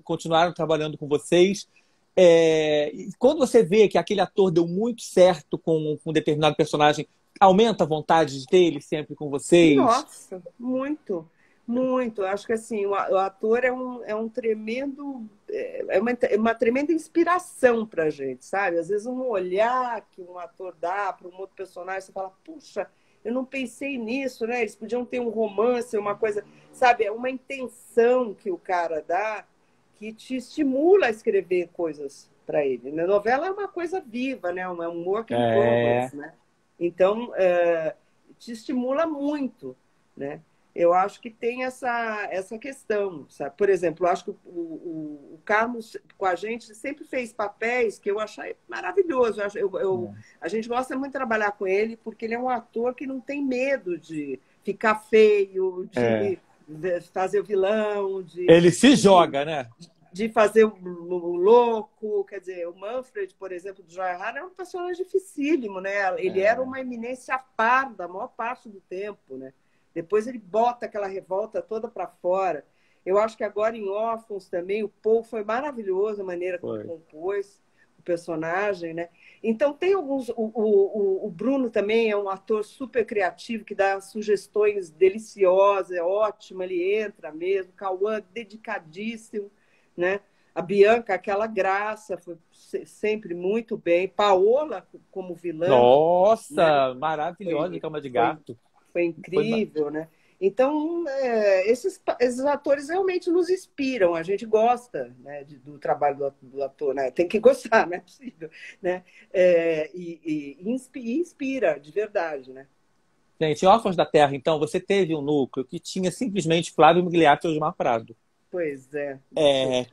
[SPEAKER 1] continuaram trabalhando com vocês. E quando você vê que aquele ator deu muito certo com um determinado personagem, aumenta a vontade de ter ele sempre com vocês?
[SPEAKER 2] Nossa, muito, muito. Acho que assim, o ator é um tremendo, uma tremenda inspiração para a gente, sabe? Às vezes um olhar que um ator dá para um outro personagem, você fala, puxa, eu não pensei nisso, né? Eles podiam ter um romance, uma coisa, sabe? É uma intenção que o cara dá que te estimula a escrever coisas para ele. Na novela é uma coisa viva, né? Um work in progress, né? Então, te estimula muito, né? Eu acho que tem essa questão, sabe? Por exemplo, eu acho que o Carlos, com a gente, sempre fez papéis que eu achei maravilhoso. A gente gosta muito de trabalhar com ele porque ele é um ator que não tem medo de ficar feio, de fazer o vilão,
[SPEAKER 1] Ele se joga, né?
[SPEAKER 2] de fazer o louco. Quer dizer, o Manfred, por exemplo, do Joy Rara, é um personagem dificílimo, né? Ele era uma eminência parda a maior parte do tempo, né? Depois ele bota aquela revolta toda para fora. Eu acho que agora em Órfãos também, o Paul foi maravilhoso a maneira como compôs. O personagem, né? Então tem alguns. O Bruno também é um ator super criativo que dá sugestões deliciosas, é ótimo, ele entra mesmo. Cauã, dedicadíssimo, né? A Bianca, aquela graça, foi sempre muito bem. Paola, como vilã, né?
[SPEAKER 1] Nossa, maravilhosa, Cama de
[SPEAKER 2] Foi,
[SPEAKER 1] Gato.
[SPEAKER 2] foi
[SPEAKER 1] Foi,
[SPEAKER 2] incrível, né? Então, esses atores realmente nos inspiram, a gente gosta, né, do trabalho do ator, né? Tem que gostar, não é possível, né? E inspira, de verdade, né?
[SPEAKER 1] gente, Órfãos da Terra, então, você teve um núcleo que tinha simplesmente Flávio Migliaccio e Osmar Prado.
[SPEAKER 2] Pois é.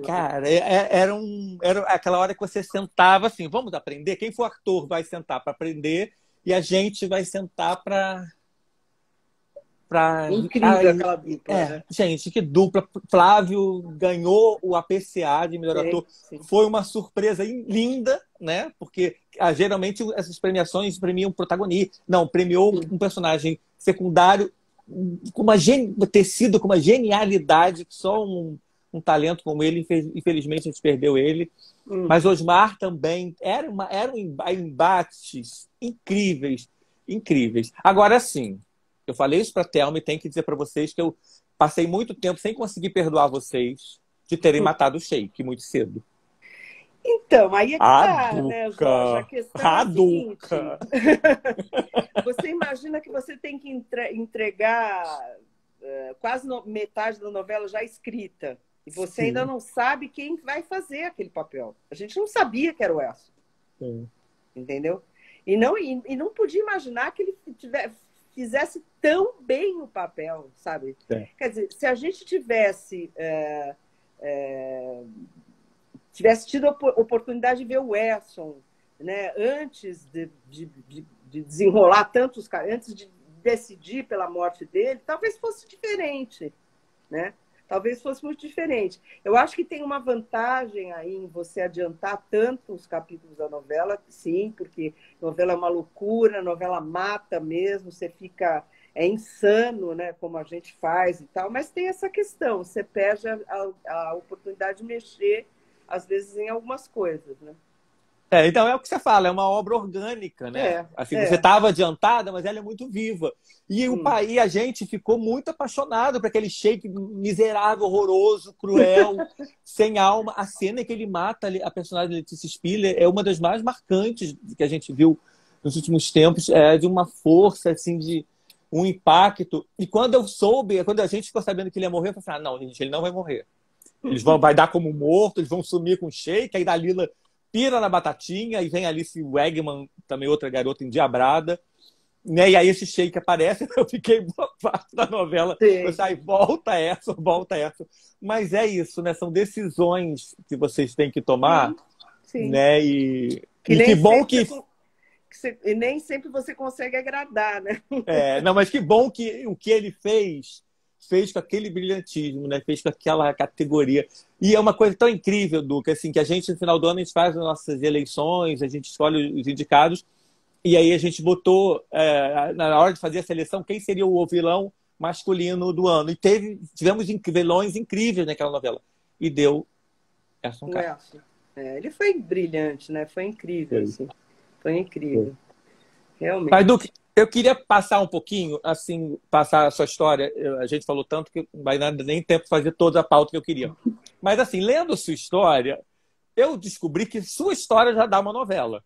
[SPEAKER 1] Cara, era aquela hora que você sentava assim, vamos aprender? Quem for ator vai sentar para aprender e a gente vai sentar para.
[SPEAKER 2] Incrível aquela dupla, né?
[SPEAKER 1] Gente, que dupla. Flávio ganhou o APCA de melhor
[SPEAKER 2] Sim,
[SPEAKER 1] ator.
[SPEAKER 2] sim.
[SPEAKER 1] Foi uma surpresa linda, né? Porque geralmente essas premiações premiam protagonista. Não, premiou um personagem secundário com tecido com uma genialidade que só um talento como ele, infelizmente a gente perdeu ele. Mas Osmar também eram embates incríveis, incríveis. Agora sim, eu falei isso para a Thelma e tenho que dizer para vocês que eu passei muito tempo sem conseguir perdoar vocês de terem matado o Sheik muito cedo.
[SPEAKER 2] Então, aí é que
[SPEAKER 1] A
[SPEAKER 2] tá, né, Jorge? A
[SPEAKER 1] Duca!
[SPEAKER 2] questão é
[SPEAKER 1] A
[SPEAKER 2] a seguinte:
[SPEAKER 1] Duca!
[SPEAKER 2] você imagina que você tem que entregar quase metade da novela já escrita. E você ainda
[SPEAKER 1] Sim.
[SPEAKER 2] não sabe quem vai fazer aquele papel. A gente não sabia que era o Elcio.
[SPEAKER 1] Sim.
[SPEAKER 2] Entendeu? E não podia imaginar que ele fizesse tão bem o papel, sabe?
[SPEAKER 1] É.
[SPEAKER 2] Quer dizer, se a gente tivesse tido a oportunidade de ver o Edson, né, antes de desenrolar tantos caras, antes de decidir pela morte dele, talvez fosse diferente, né? Talvez fosse muito diferente. Eu acho que tem uma vantagem aí em você adiantar tanto os capítulos da novela, sim, porque a novela é uma loucura, a novela mata mesmo, você fica... É insano, né, como a gente faz e tal, mas tem essa questão, você perde a oportunidade de mexer, às vezes, em algumas coisas, né?
[SPEAKER 1] Então é o que você fala, é uma obra orgânica, né? Assim, você estava adiantada, mas ela é muito viva. E o país, a gente ficou muito apaixonado por aquele Sheik miserável, horroroso, cruel, sem alma. A cena em que ele mata a personagem Letícia Spiller é uma das mais marcantes que a gente viu nos últimos tempos, de uma força, assim, de um impacto. E quando eu soube, quando a gente ficou sabendo que ele ia morrer, eu falei assim, não, gente, ele não vai morrer. Vai dar como morto, eles vão sumir com o Sheik, aí Dalila pira na batatinha e vem Alice Wegman, também outra garota endiabrada, né? E aí esse Sheik aparece, eu fiquei boa parte da novela, eu saí, volta essa, mas é isso, né? São decisões que vocês têm que tomar,
[SPEAKER 2] sim.
[SPEAKER 1] Né? E que bom que
[SPEAKER 2] e nem sempre você consegue agradar, né?
[SPEAKER 1] não, mas que bom que o que ele fez com aquele brilhantismo, né? Fez com aquela categoria. E é uma coisa tão incrível, Duca, assim, que a gente, no final do ano, a gente faz as nossas eleições, a gente escolhe os indicados, e aí a gente botou, na hora de fazer a seleção, quem seria o vilão masculino do ano. E tivemos vilões incríveis naquela novela. E deu Erson Carlos.
[SPEAKER 2] Ele foi brilhante, né? Foi incrível, assim. Foi incrível. Realmente.
[SPEAKER 1] Mas, Duque, eu queria passar um pouquinho, assim, passar a sua história. A gente falou tanto que não vai dar nem tempo de fazer toda a pauta que eu queria. Mas, assim, lendo sua história, eu descobri que sua história já dá uma novela.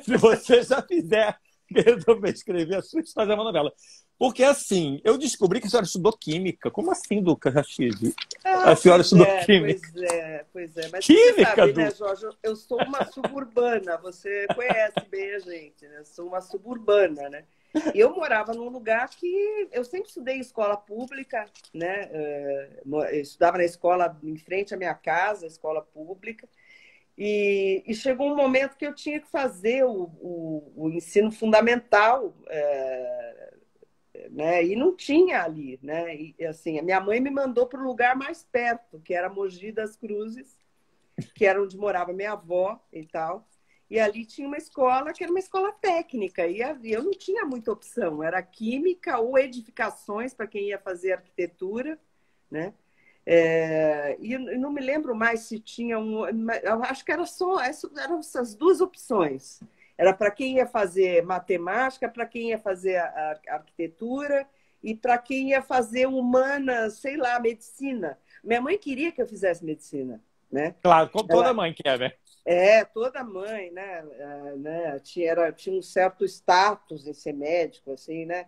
[SPEAKER 1] Se você já fizer, resolver escrever a sua história, é uma novela. Porque, assim, eu descobri que a senhora estudou química. Como assim, Duca Rachid? A senhora estudou química?
[SPEAKER 2] Pois é. Mas
[SPEAKER 1] química,
[SPEAKER 2] você sabe, né, Jorge? Eu sou uma suburbana. Você conhece bem a gente, né? Eu sou uma suburbana, né? E eu morava num lugar que... Eu sempre estudei em escola pública, né? Eu estudava na escola em frente à minha casa, escola pública. E chegou um momento que eu tinha que fazer o ensino fundamental... né? E não tinha ali, né? E, assim, a minha mãe me mandou para o lugar mais perto, que era Mogi das Cruzes, que era onde morava minha avó e tal. E ali tinha uma escola que era uma escola técnica, e eu não tinha muita opção, era química ou edificações para quem ia fazer arquitetura, né? E eu não me lembro mais se tinha eu acho que eram essas duas opções. Era para quem ia fazer matemática, para quem ia fazer a arquitetura e para quem ia fazer humanas, sei lá, medicina. Minha mãe queria que eu fizesse medicina, né?
[SPEAKER 1] Claro, como toda mãe quer, né?
[SPEAKER 2] Toda mãe, né? Tinha um certo status em ser médico, assim, né?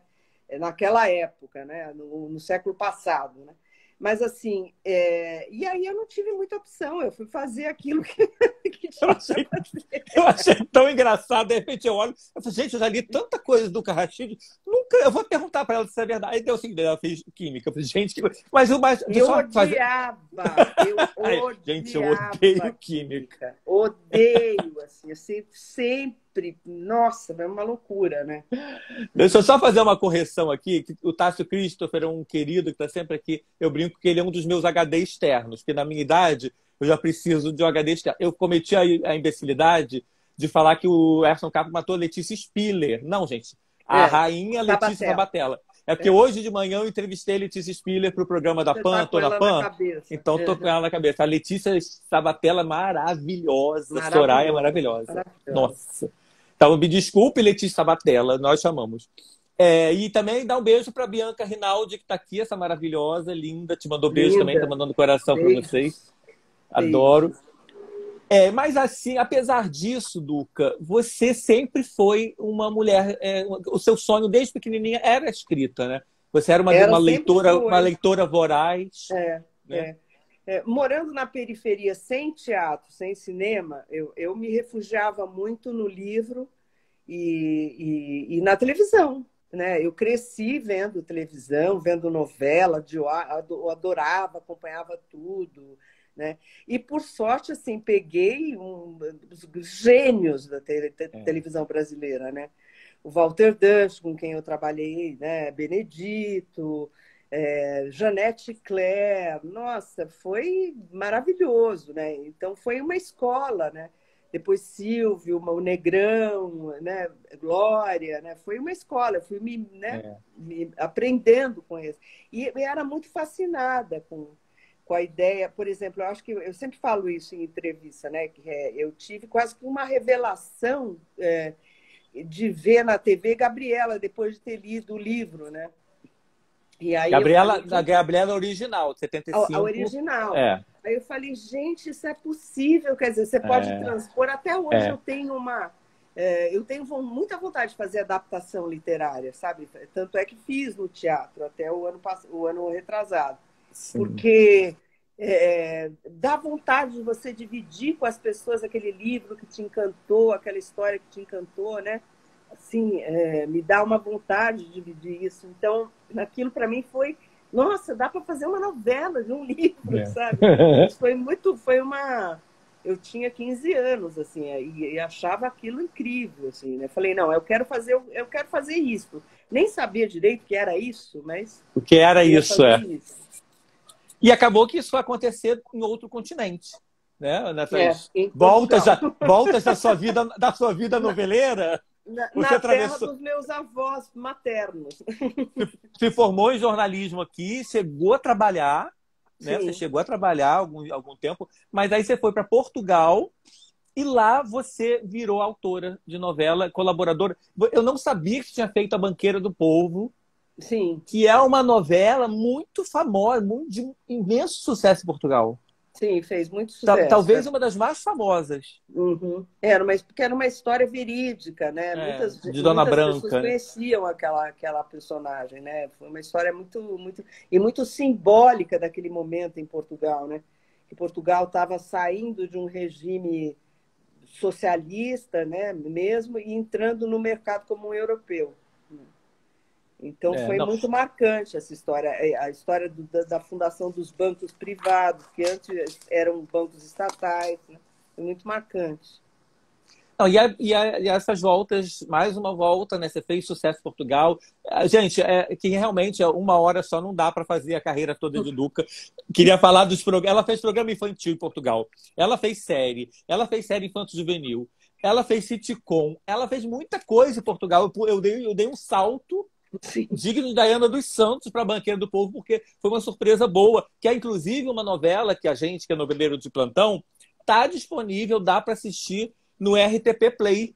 [SPEAKER 2] Naquela época, né? No século passado, né? Mas assim, e aí eu não tive muita opção, eu fui fazer aquilo que tinha para fazer.
[SPEAKER 1] Eu achei tão engraçado, de repente eu olho, eu falei, gente, eu já li tanta coisa do Rashid, nunca, eu vou perguntar para ela se é verdade. Aí deu assim, ela fez química, eu falei, gente, mas o mais...
[SPEAKER 2] Eu odiava,
[SPEAKER 1] gente, eu odeio química.
[SPEAKER 2] Odeio, assim, eu sempre, nossa, é uma loucura, né?
[SPEAKER 1] Deixa eu só fazer uma correção aqui, que o Tássio Christopher é um querido que está sempre aqui, eu brinco que ele é um dos meus HD externos, porque na minha idade eu já preciso de um HD externo. Eu cometi a imbecilidade de falar que o Emerson Capo matou a Letícia Spiller. Não, gente, a rainha Letícia Sabatella. É porque hoje de manhã eu entrevistei a Letícia Spiller para o programa da PAN, tô na PAN, então tô com ela na cabeça. A Letícia Sabatella maravilhosa, Soraya maravilhosa. Nossa. Então, me desculpe, Letícia Sabatella, nós chamamos. E também dá um beijo para Bianca Rinaldi, que está aqui, essa maravilhosa, linda. Te mandou beijo também, tá mandando coração para vocês. Adoro. Mas assim, apesar disso, Duca, você sempre foi uma mulher. O seu sonho desde pequenininha era a escrita, né? Você era uma leitora voraz. Né?
[SPEAKER 2] Morando na periferia, sem teatro, sem cinema, eu me refugiava muito no livro e na televisão. Né? Eu cresci vendo televisão, vendo novela, eu adorava, acompanhava tudo. Né? E, por sorte, assim, peguei os gênios da televisão brasileira. Né? O Walter Dush, com quem eu trabalhei, né? Benedito, Janete Claire. Nossa, foi maravilhoso. Né? Então, foi uma escola. Né? Depois Silvio, o Negrão, né? Glória. Né? Foi uma escola. Eu fui me aprendendo com isso. E era muito fascinada com a ideia, por exemplo, eu acho que eu sempre falo isso em entrevista, né? Que eu tive quase que uma revelação de ver na TV Gabriela depois de ter lido o livro, né? E aí
[SPEAKER 1] a Gabriela original, de 75.
[SPEAKER 2] A original. Aí eu falei, gente, isso é possível, quer dizer, você pode transpor. Até hoje eu tenho muita vontade de fazer adaptação literária, sabe? Tanto é que fiz no teatro até o ano retrasado. Sim. Porque dá vontade de você dividir com as pessoas aquele livro que te encantou, aquela história que te encantou, né? Assim, me dá uma vontade de dividir isso. Então, aquilo para mim foi, nossa, dá para fazer uma novela de um livro, sabe? Eu tinha 15 anos, assim, e achava aquilo incrível, assim, né? Falei, não, eu quero fazer isso. Nem sabia direito que era isso, mas...
[SPEAKER 1] O que era isso, isso. E acabou que isso vai acontecer em outro continente, né? Nessas voltas da sua vida noveleira.
[SPEAKER 2] Na terra dos meus avós maternos.
[SPEAKER 1] Se formou em jornalismo aqui, chegou a trabalhar, né? Você chegou a trabalhar algum tempo, mas aí você foi para Portugal e lá você virou autora de novela, colaboradora. Eu não sabia que você tinha feito A Banqueira do Povo.
[SPEAKER 2] Sim.
[SPEAKER 1] Que é uma novela muito famosa, de um imenso sucesso em Portugal.
[SPEAKER 2] Sim, fez muito sucesso.
[SPEAKER 1] Talvez uma das mais famosas.
[SPEAKER 2] Uhum. Porque era uma história verídica, né? Muitas
[SPEAKER 1] Dona Branca.
[SPEAKER 2] Pessoas conheciam aquela personagem, né? Foi uma história muito simbólica daquele momento em Portugal, né? Que Portugal estava saindo de um regime socialista, né? Mesmo, e entrando no mercado comum europeu. Então, foi muito marcante essa história. A história da fundação dos bancos privados, que antes eram bancos estatais. Né? Foi muito marcante.
[SPEAKER 1] Não, e essas voltas, mais uma volta, né? Você fez sucesso em Portugal. Gente, que realmente uma hora só não dá para fazer a carreira toda de Duca. Queria falar dos programas. Ela fez programa infantil em Portugal. Ela fez série infanto-juvenil. Ela fez sitcom. Ela fez muita coisa em Portugal. Eu dei um salto
[SPEAKER 2] Sim.
[SPEAKER 1] digno de Diana dos Santos para Banqueira do Povo, porque foi uma surpresa boa, que é inclusive uma novela que a gente, que é noveleiro de plantão, está disponível, dá para assistir no RTP Play.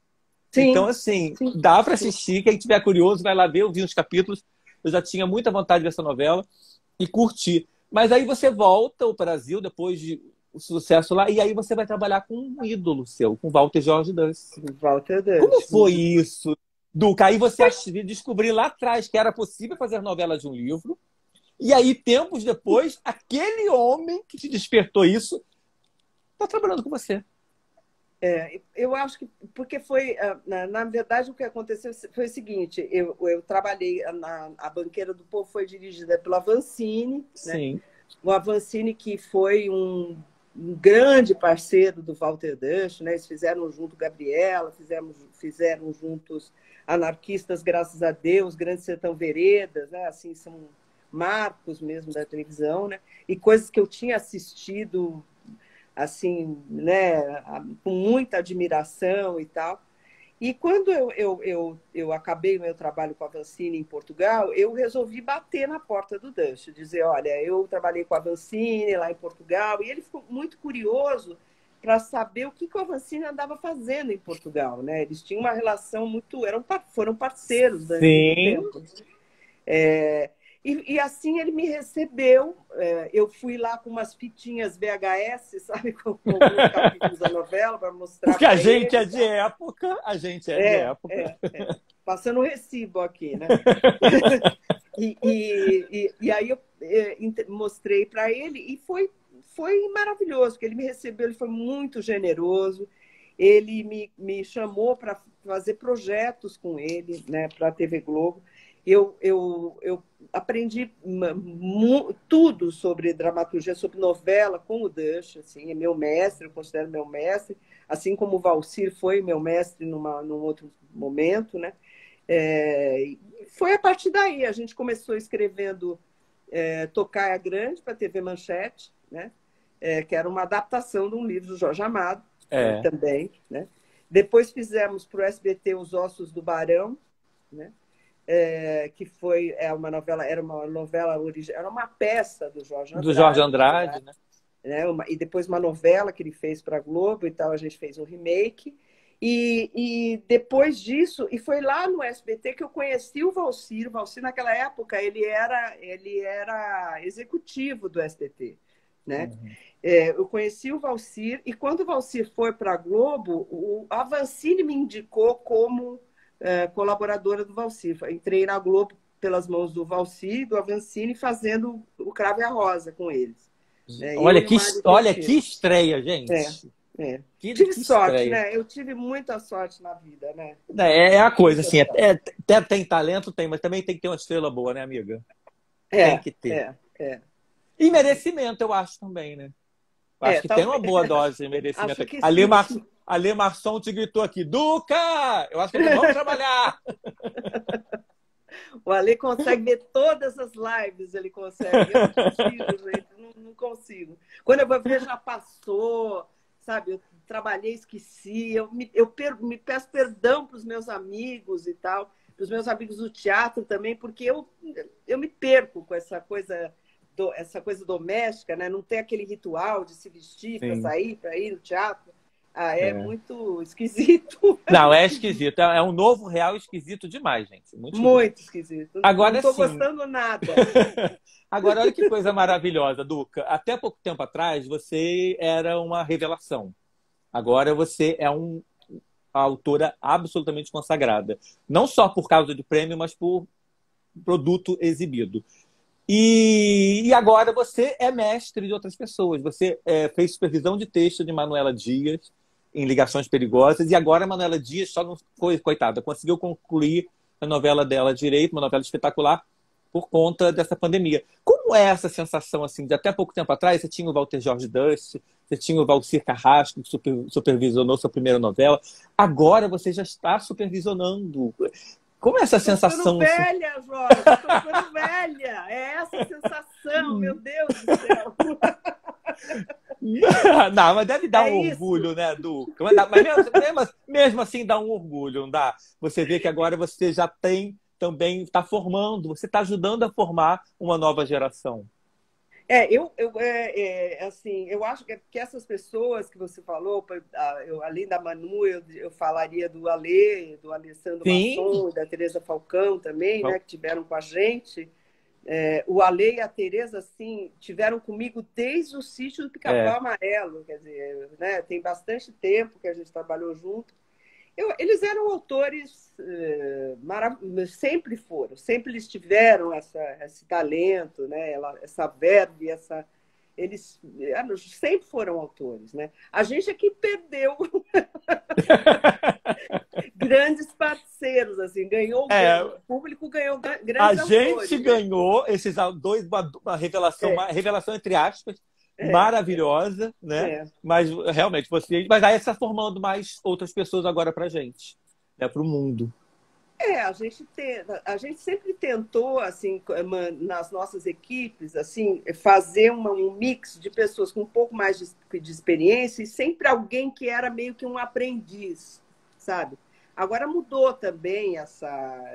[SPEAKER 1] Então,
[SPEAKER 2] Sim,
[SPEAKER 1] assim,
[SPEAKER 2] sim,
[SPEAKER 1] dá para
[SPEAKER 2] sim.
[SPEAKER 1] assistir. Quem tiver curioso, vai lá ver. Eu vi uns capítulos. Eu já tinha muita vontade dessa novela e curti. Mas aí você volta ao Brasil depois de o sucesso lá, e aí você vai trabalhar com um ídolo seu, com Walter Jorge Dance.
[SPEAKER 2] Walter
[SPEAKER 1] Como
[SPEAKER 2] Dutch,
[SPEAKER 1] foi
[SPEAKER 2] muito.
[SPEAKER 1] isso, Duca? Aí você descobriu lá atrás que era possível fazer novela de um livro, e aí, tempos depois, aquele homem que te despertou isso está trabalhando com você.
[SPEAKER 2] Eu acho que, porque foi, na verdade, o que aconteceu foi o seguinte, eu trabalhei, a Banqueira do Povo foi dirigida pelo Avancini, né?
[SPEAKER 1] Sim.
[SPEAKER 2] O Avancini, que foi um grande parceiro do Walter Dutch, né? Eles fizeram junto Gabriela, fizeram juntos Anarquistas, Graças a Deus, Grande Sertão Veredas, né? Assim, são marcos mesmo da televisão, né? E coisas que eu tinha assistido assim, né, com muita admiração e tal. E quando eu acabei o meu trabalho com a Avancini em Portugal, eu resolvi bater na porta do Dutch, dizer, olha, eu trabalhei com a Avancini lá em Portugal, e ele ficou muito curioso para saber o que a Avancini andava fazendo em Portugal, né? Eles tinham uma relação muito... foram parceiros durante muito
[SPEAKER 1] Sim.
[SPEAKER 2] tempo. E assim ele me recebeu. Eu fui lá com umas fitinhas VHS, sabe, com alguns capítulos da novela para mostrar
[SPEAKER 1] Porque a
[SPEAKER 2] para
[SPEAKER 1] gente
[SPEAKER 2] ele.
[SPEAKER 1] é de época, a gente é de época.
[SPEAKER 2] Passando o recibo aqui, né? E aí eu mostrei para ele e foi maravilhoso, porque ele me recebeu, ele foi muito generoso. Ele me chamou para fazer projetos com ele, né, para a TV Globo. Eu aprendi tudo sobre dramaturgia, sobre novela com o Dutch, assim, é meu mestre, eu considero meu mestre, assim como o Valcir foi meu mestre num outro momento, né? Foi a partir daí, a gente começou escrevendo Tocaia Grande para a TV Manchete, né? Que era uma adaptação de um livro do Jorge Amado, também, né? Depois fizemos para o SBT Os Ossos do Barão, né? Que foi uma novela, era uma peça do Jorge Andrade.
[SPEAKER 1] Do Jorge Andrade, né?
[SPEAKER 2] E depois uma novela que ele fez para a Globo e tal, a gente fez um remake. E depois disso, e foi lá no SBT que eu conheci o Valcir. O Valcir, naquela época, ele era executivo do SBT, né?
[SPEAKER 1] Uhum.
[SPEAKER 2] Eu conheci o Valcir, e quando o Valcir foi para a Globo, o Avancini me indicou como colaboradora do Valcir. Entrei na Globo pelas mãos do Valcir e do Avancini, fazendo o Cravo e a Rosa com eles.
[SPEAKER 1] Olha que estreia, gente.
[SPEAKER 2] Tive sorte,
[SPEAKER 1] estreia.
[SPEAKER 2] né? Eu tive muita sorte na vida, né?
[SPEAKER 1] É a coisa, assim, tem talento, tem, mas também tem que ter uma estrela boa, né, amiga? Tem que ter. E merecimento, eu acho também, né? Eu acho que tem uma boa dose de merecimento. A Lê Marçom te gritou aqui, Duca! Eu acho que vamos trabalhar!
[SPEAKER 2] O Ale consegue ver todas as lives, ele consegue. Eu não consigo, gente, não consigo. Quando eu vou ver, já passou, sabe? Eu trabalhei, esqueci. Eu me peço perdão para os meus amigos e tal, para os meus amigos do teatro também, porque eu me perco com essa coisa doméstica, né? Não tem aquele ritual de se vestir para sair, para ir no teatro. Muito esquisito.
[SPEAKER 1] Não, é esquisito. É um novo real esquisito demais, gente.
[SPEAKER 2] Muito esquisito.
[SPEAKER 1] Agora,
[SPEAKER 2] não estou gostando nada.
[SPEAKER 1] Agora, olha que coisa maravilhosa, Duca. Até pouco tempo atrás, você era uma revelação. Agora você é uma autora absolutamente consagrada. Não só por causa do prêmio, mas por produto exibido. E agora você é mestre de outras pessoas. Você fez supervisão de texto de Manuela Dias em Ligações Perigosas, e agora a Manuela Dias só não foi, coitada, conseguiu concluir a novela dela direito, uma novela espetacular, por conta dessa pandemia. Como é essa sensação, assim, de até pouco tempo atrás, você tinha o Walter Jorge Dust, você tinha o Valcir Carrasco, que supervisionou sua primeira novela, agora você já está supervisionando. Como é essa sensação?
[SPEAKER 2] Estou ficando velha, Jorge, estou ficando velha. É essa sensação, meu Deus do céu.
[SPEAKER 1] Não, mas deve dar um orgulho, né, Duca? Mas mesmo assim dá um orgulho, não dá? Você vê que agora você já tem também está formando, você está ajudando a formar uma nova geração.
[SPEAKER 2] Assim, eu acho que essas pessoas que você falou, além da Manu, eu falaria do Alê, do Alessandro
[SPEAKER 1] Sim.
[SPEAKER 2] Masson e da Teresa Falcão também, né, que tiveram com a gente. O Alê e a Teresa, assim, tiveram comigo desde o sítio do Pica-Pau Amarelo, quer dizer, né, tem bastante tempo que a gente trabalhou junto. Eles eram autores maravilhosos, sempre foram, sempre eles tiveram esse talento, né? Essa verve, eles sempre foram autores, né? A gente é que perdeu grandes parceiros, assim, o público ganhou grandes
[SPEAKER 1] autores. A gente ganhou esses dois, uma revelação entre aspas, maravilhosa, né? Mas realmente mas aí está formando mais outras pessoas agora para a gente, né? Para o mundo.
[SPEAKER 2] A gente sempre tentou, assim, nas nossas equipes, assim, fazer um mix de pessoas com um pouco mais de experiência e sempre alguém que era meio que um aprendiz, sabe? Agora mudou também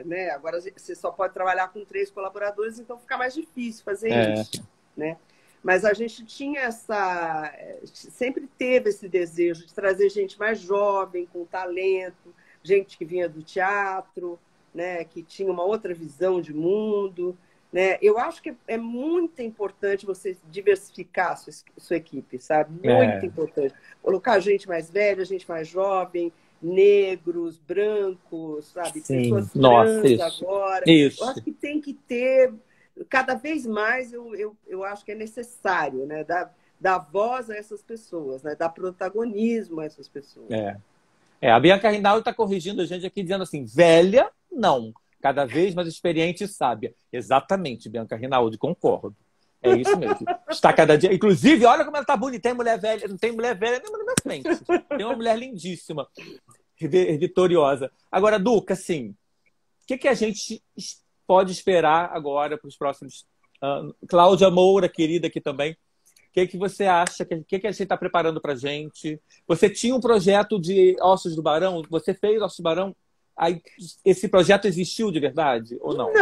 [SPEAKER 2] né? Agora você só pode trabalhar com 3 colaboradores, então fica mais difícil fazer isso, né? Mas a gente tinha sempre teve esse desejo de trazer gente mais jovem, com talento, gente que vinha do teatro, né, que tinha uma outra visão de mundo, né? Eu acho que é muito importante você diversificar a sua equipe, sabe? Muito importante. Colocar gente mais velha, gente mais jovem, negros, brancos, sabe?
[SPEAKER 1] Sim.
[SPEAKER 2] Pessoas trans agora.
[SPEAKER 1] Isso.
[SPEAKER 2] Eu acho que tem que ter, cada vez mais, eu acho que é necessário, né? Dar voz a essas pessoas, né? Dar protagonismo a essas pessoas.
[SPEAKER 1] A Bianca Rinaldi está corrigindo a gente aqui, dizendo assim, velha, não. Cada vez mais experiente e sábia. Exatamente, Bianca Rinaldi, concordo. É isso mesmo. Está cada dia... Inclusive, olha como ela está bonita. Tem mulher velha, não tem mulher velha nenhuma na minha frente. Tem uma mulher lindíssima, vitoriosa. Agora, Duca, assim, o que a gente pode esperar agora para os próximos anos? Cláudia Moura, querida aqui também. O que você acha? O que a gente está preparando para a gente? Você tinha um projeto de Ossos do Barão? Você fez Ossos do Barão? Aí, esse projeto existiu de verdade ou não?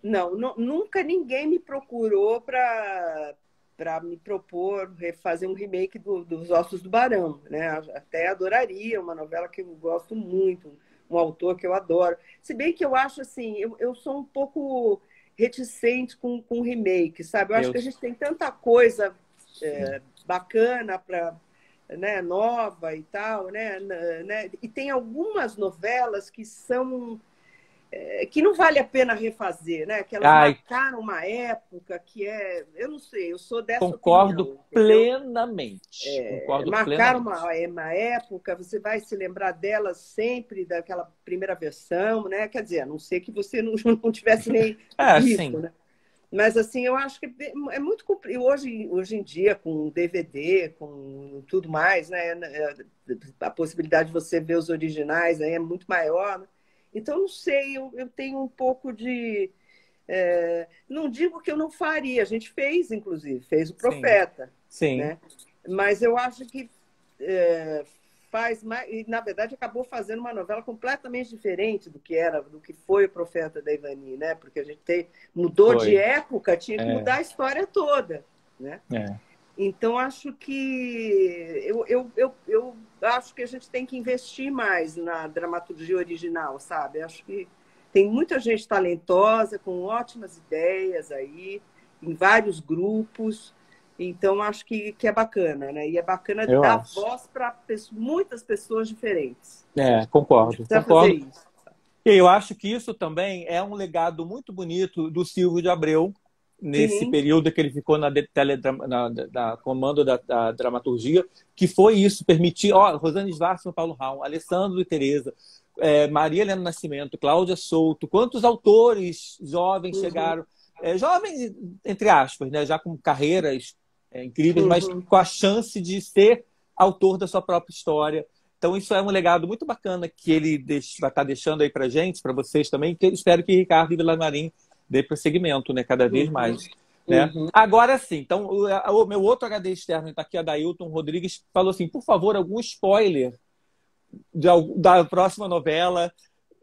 [SPEAKER 2] Não. Nunca ninguém me procurou para me propor fazer um remake dos Ossos do Barão, né? Até adoraria, uma novela que eu gosto muito, um autor que eu adoro. Se bem que eu acho assim, eu sou um pouco reticente com remake, sabe? Eu acho que a gente tem tanta coisa bacana para, né, nova e tal, né? E tem algumas novelas que são que não vale a pena refazer, né? Que elas marcaram uma época que eu não sei, eu sou dessa
[SPEAKER 1] concordo
[SPEAKER 2] opinião,
[SPEAKER 1] plenamente.
[SPEAKER 2] Marcaram uma época, você vai se lembrar delas sempre daquela primeira versão, né? Quer dizer, a não ser que você não tivesse nem visto, né? Mas, assim, eu acho que é muito comprido. Hoje em dia, com DVD, com tudo mais, né? A possibilidade de você ver os originais aí é muito maior, né? Então, não sei, eu tenho um pouco de... não digo que eu não faria, a gente fez, inclusive, fez o Profeta.
[SPEAKER 1] Sim.
[SPEAKER 2] Né? Mas eu acho que faz mais... E, na verdade, acabou fazendo uma novela completamente diferente do que foi o Profeta da Ivani, né? Porque a gente mudou de época, tinha que mudar a história toda, né? Então, acho que... Eu acho que a gente tem que investir mais na dramaturgia original, sabe? Acho que tem muita gente talentosa, com ótimas ideias aí, em vários grupos. Então, acho que é bacana, né? E é bacana dar voz para muitas pessoas diferentes.
[SPEAKER 1] Concordo.
[SPEAKER 2] Fazer isso.
[SPEAKER 1] E eu acho que isso também é um legado muito bonito do Silvio de Abreu, nesse período que ele ficou na comando da dramaturgia, que foi isso, permitir... Rosane Schwartzman, Paulo Raul, Alessandro e Teresa, Maria Helena Nascimento, Cláudia Souto, quantos autores jovens chegaram... jovens, entre aspas, né? Já com carreiras incríveis, mas com a chance de ser autor da sua própria história. Então, isso é um legado muito bacana que ele vai estar deixando aí para gente, para vocês também, que eu espero que Ricardo Villamarim dê prosseguimento, né? Cada vez mais. Né? Agora sim, então, o meu outro HD externo, está aqui, Adailton Rodrigues, falou assim, por favor, algum spoiler da próxima novela.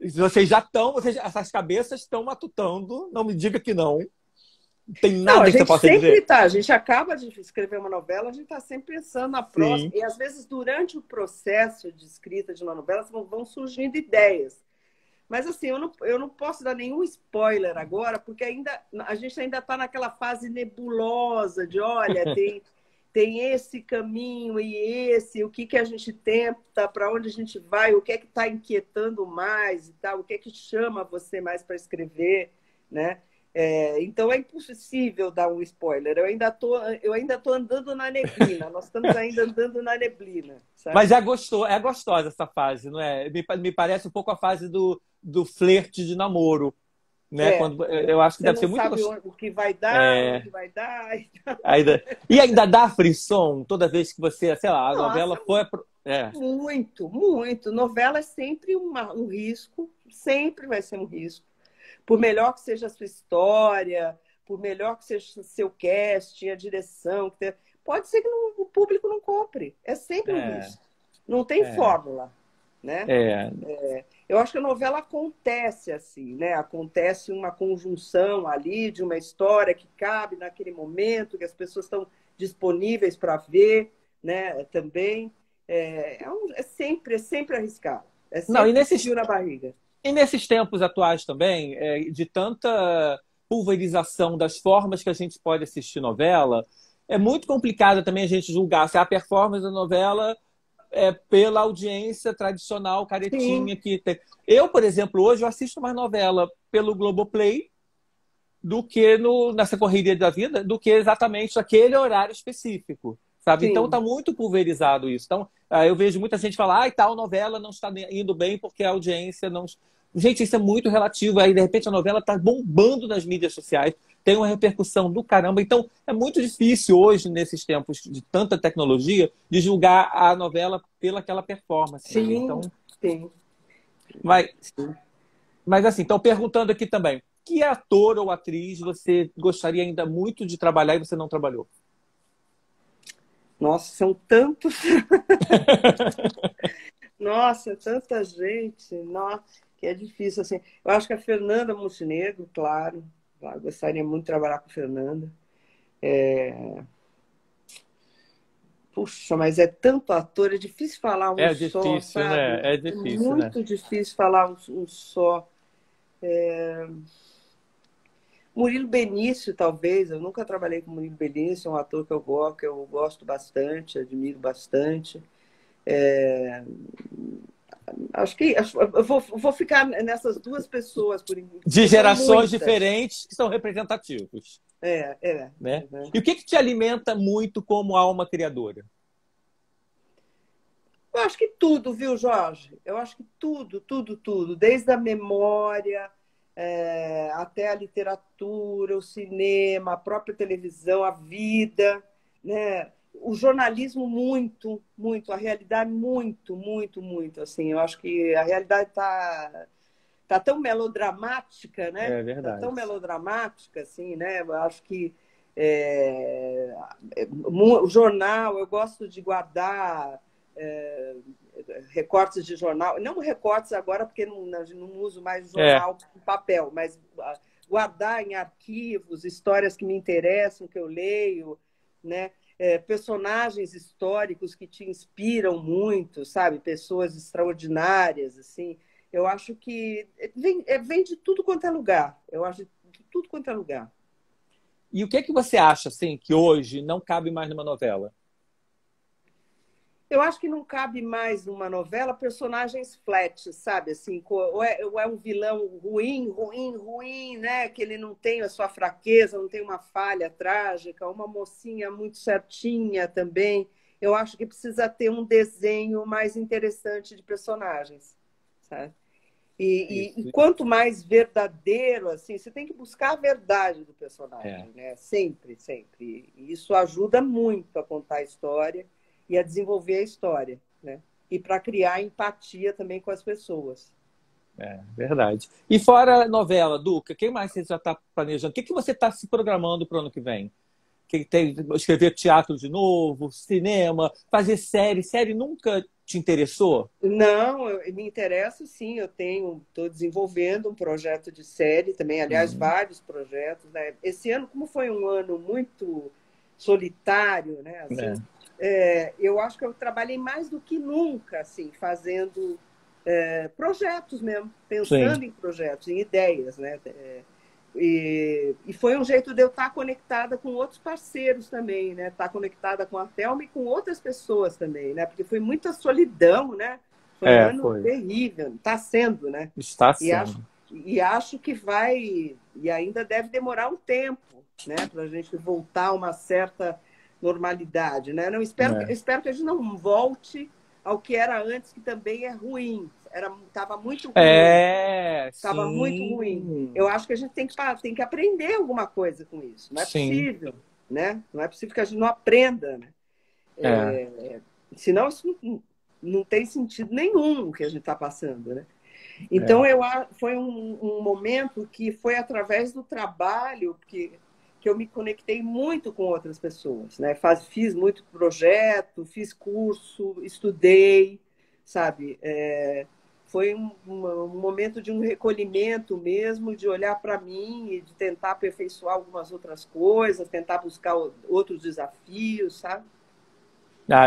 [SPEAKER 1] Vocês já estão, essas cabeças estão matutando, não me diga que não. Não tem
[SPEAKER 2] Não,
[SPEAKER 1] nada
[SPEAKER 2] a
[SPEAKER 1] que você
[SPEAKER 2] gente
[SPEAKER 1] possa
[SPEAKER 2] sempre
[SPEAKER 1] dizer.
[SPEAKER 2] está, a gente acaba de escrever uma novela, a gente está sempre pensando na próxima,
[SPEAKER 1] Sim.
[SPEAKER 2] e às vezes durante o processo de escrita de uma novela vão surgindo ideias. Mas assim, eu não posso dar nenhum spoiler agora, porque a gente ainda está naquela fase nebulosa de, olha, tem esse caminho e esse, o que, que a gente tenta, para onde a gente vai, o que é que está inquietando mais e tal, o que é que chama você mais para escrever, né? Então é impossível dar um spoiler. Eu ainda tô andando na neblina. Nós estamos ainda andando na neblina,
[SPEAKER 1] Mas
[SPEAKER 2] sabe?
[SPEAKER 1] é gostosa essa fase, não é? Me parece um pouco a fase do flerte de namoro, né?
[SPEAKER 2] É,
[SPEAKER 1] Quando, eu acho que
[SPEAKER 2] você
[SPEAKER 1] deve
[SPEAKER 2] não
[SPEAKER 1] ser muito
[SPEAKER 2] sabe
[SPEAKER 1] gostoso.
[SPEAKER 2] o que vai dar,
[SPEAKER 1] É,
[SPEAKER 2] onde vai dar.
[SPEAKER 1] e ainda dá frisson toda vez que você, sei lá, a novela
[SPEAKER 2] Nossa,
[SPEAKER 1] foi.
[SPEAKER 2] muito, muito. Novela é sempre um risco, sempre vai ser um risco. Por melhor que seja a sua história, por melhor que seja o seu casting, a direção, pode ser que o público não compre. É sempre um
[SPEAKER 1] É,
[SPEAKER 2] risco. Não tem
[SPEAKER 1] é,
[SPEAKER 2] fórmula, né?
[SPEAKER 1] é.
[SPEAKER 2] Eu acho que a novela acontece assim, né? Acontece uma conjunção ali de uma história que cabe naquele momento, que as pessoas estão disponíveis para ver, né? Também é sempre arriscado, é
[SPEAKER 1] Não,
[SPEAKER 2] sempre com fio na barriga.
[SPEAKER 1] e nesses tempos atuais também, de tanta pulverização das formas que a gente pode assistir novela, é muito complicado também a gente julgar se a performance da novela é pela audiência tradicional,
[SPEAKER 2] Sim,
[SPEAKER 1] caretinha que tem. Eu, por exemplo, hoje eu assisto mais novela pelo Globoplay do que nessa correria da vida, do que exatamente aquele horário específico, sabe? Então
[SPEAKER 2] sim.
[SPEAKER 1] está muito pulverizado isso. Então, eu vejo muita gente falar, tal novela não está indo bem porque a audiência não. Gente, isso é muito relativo. Aí, de repente, a novela está bombando nas mídias sociais, tem uma repercussão do caramba. Então, é muito difícil hoje, nesses tempos de tanta tecnologia, de julgar a novela pelaquela performance, né?
[SPEAKER 2] Sim,
[SPEAKER 1] Então,
[SPEAKER 2] sim,
[SPEAKER 1] mas,
[SPEAKER 2] sim.
[SPEAKER 1] mas assim, estão perguntando aqui também, que ator ou atriz você gostaria ainda muito de trabalhar e você não trabalhou?
[SPEAKER 2] Nossa, são tantos. Nossa, tanta gente. Nossa, que é difícil assim. Eu acho que a Fernanda Montenegro, claro. Claro, gostaria muito de trabalhar com a Fernanda. Puxa, mas é tanto ator, é difícil falar um
[SPEAKER 1] É
[SPEAKER 2] só,
[SPEAKER 1] difícil, né?
[SPEAKER 2] sabe?
[SPEAKER 1] É
[SPEAKER 2] É
[SPEAKER 1] difícil, né?
[SPEAKER 2] muito difícil falar um só. Murilo Benício, talvez. Eu nunca trabalhei com Murilo Benício, é um ator que eu gosto bastante, admiro bastante. É, vou ficar nessas duas pessoas,
[SPEAKER 1] De
[SPEAKER 2] porque são
[SPEAKER 1] gerações
[SPEAKER 2] muitas.
[SPEAKER 1] diferentes que são representativos,
[SPEAKER 2] É, é.
[SPEAKER 1] né?
[SPEAKER 2] Uhum.
[SPEAKER 1] E o que te alimenta muito como alma criadora?
[SPEAKER 2] Eu acho que tudo, viu, Jorge? Eu acho que tudo, tudo, tudo. Desde a memória, até a literatura, o cinema, a própria televisão, a vida, né? O jornalismo muito, muito, a realidade muito, muito, muito. Assim, eu acho que a realidade tá tão melodramática, né?
[SPEAKER 1] É
[SPEAKER 2] Tá tão
[SPEAKER 1] verdade.
[SPEAKER 2] melodramática, assim, né? Eu acho que o jornal, eu gosto de guardar é, recortes de jornal, não recortes agora, porque não uso mais
[SPEAKER 1] É,
[SPEAKER 2] jornal em papel, mas guardar em arquivos histórias que me interessam, que eu leio, né? Personagens históricos que te inspiram muito, sabe? Pessoas extraordinárias, assim. Eu acho que vem de tudo quanto é lugar. Eu acho de tudo quanto é lugar.
[SPEAKER 1] e o que você acha, assim, que hoje não cabe mais numa novela?
[SPEAKER 2] Eu acho que não cabe mais numa novela personagens flat, sabe? Assim, ou é um vilão ruim, ruim, ruim, né? Que ele não tem a sua fraqueza, não tem uma falha trágica, uma mocinha muito certinha também. Eu acho que precisa ter um desenho mais interessante de personagens, sabe? E
[SPEAKER 1] Isso.
[SPEAKER 2] quanto mais verdadeiro, assim, você tem que buscar a verdade do
[SPEAKER 1] É.
[SPEAKER 2] personagem, né? Sempre, sempre. E isso ajuda muito a contar a história e a desenvolver a história, né? E para criar empatia também com as pessoas.
[SPEAKER 1] É, verdade. E fora novela, Duca, quem mais você já está planejando? O que você está se programando para o ano que vem? Que tem escrever teatro de novo, cinema, fazer série. Série nunca. te interessou?
[SPEAKER 2] Não, me interessa sim, estou desenvolvendo um projeto de série também, aliás, vários projetos, né? Esse ano, como foi um ano muito solitário, né? Assim, eu acho que eu trabalhei mais do que nunca, assim, fazendo projetos mesmo, pensando
[SPEAKER 1] Sim.
[SPEAKER 2] em projetos, em ideias, né? E foi um jeito de eu estar conectada com outros parceiros também, né? Estar conectada com a Thelma e com outras pessoas também, né? Porque foi muita solidão, né? Foi um ano
[SPEAKER 1] Foi.
[SPEAKER 2] terrível, está sendo, né?
[SPEAKER 1] Está
[SPEAKER 2] E
[SPEAKER 1] sendo.
[SPEAKER 2] acho que vai, e ainda deve demorar um tempo, né? Para a gente voltar a uma certa normalidade, né? Não espero que a gente não volte ao que era antes, que também é ruim. Estava muito ruim. Estava muito ruim.
[SPEAKER 1] Sim.
[SPEAKER 2] Eu acho que a gente tem que aprender alguma coisa com isso. Não é
[SPEAKER 1] Sim.
[SPEAKER 2] possível, né? Não é possível que a gente não aprenda, né? Senão isso não tem sentido nenhum o que a gente está passando, né? Então, foi um momento que foi através do trabalho que eu me conectei muito com outras pessoas, né? Fiz muito projeto, fiz curso, estudei, sabe? Foi um momento de um recolhimento mesmo, de olhar para mim e de tentar aperfeiçoar algumas outras coisas, tentar buscar outros desafios, sabe?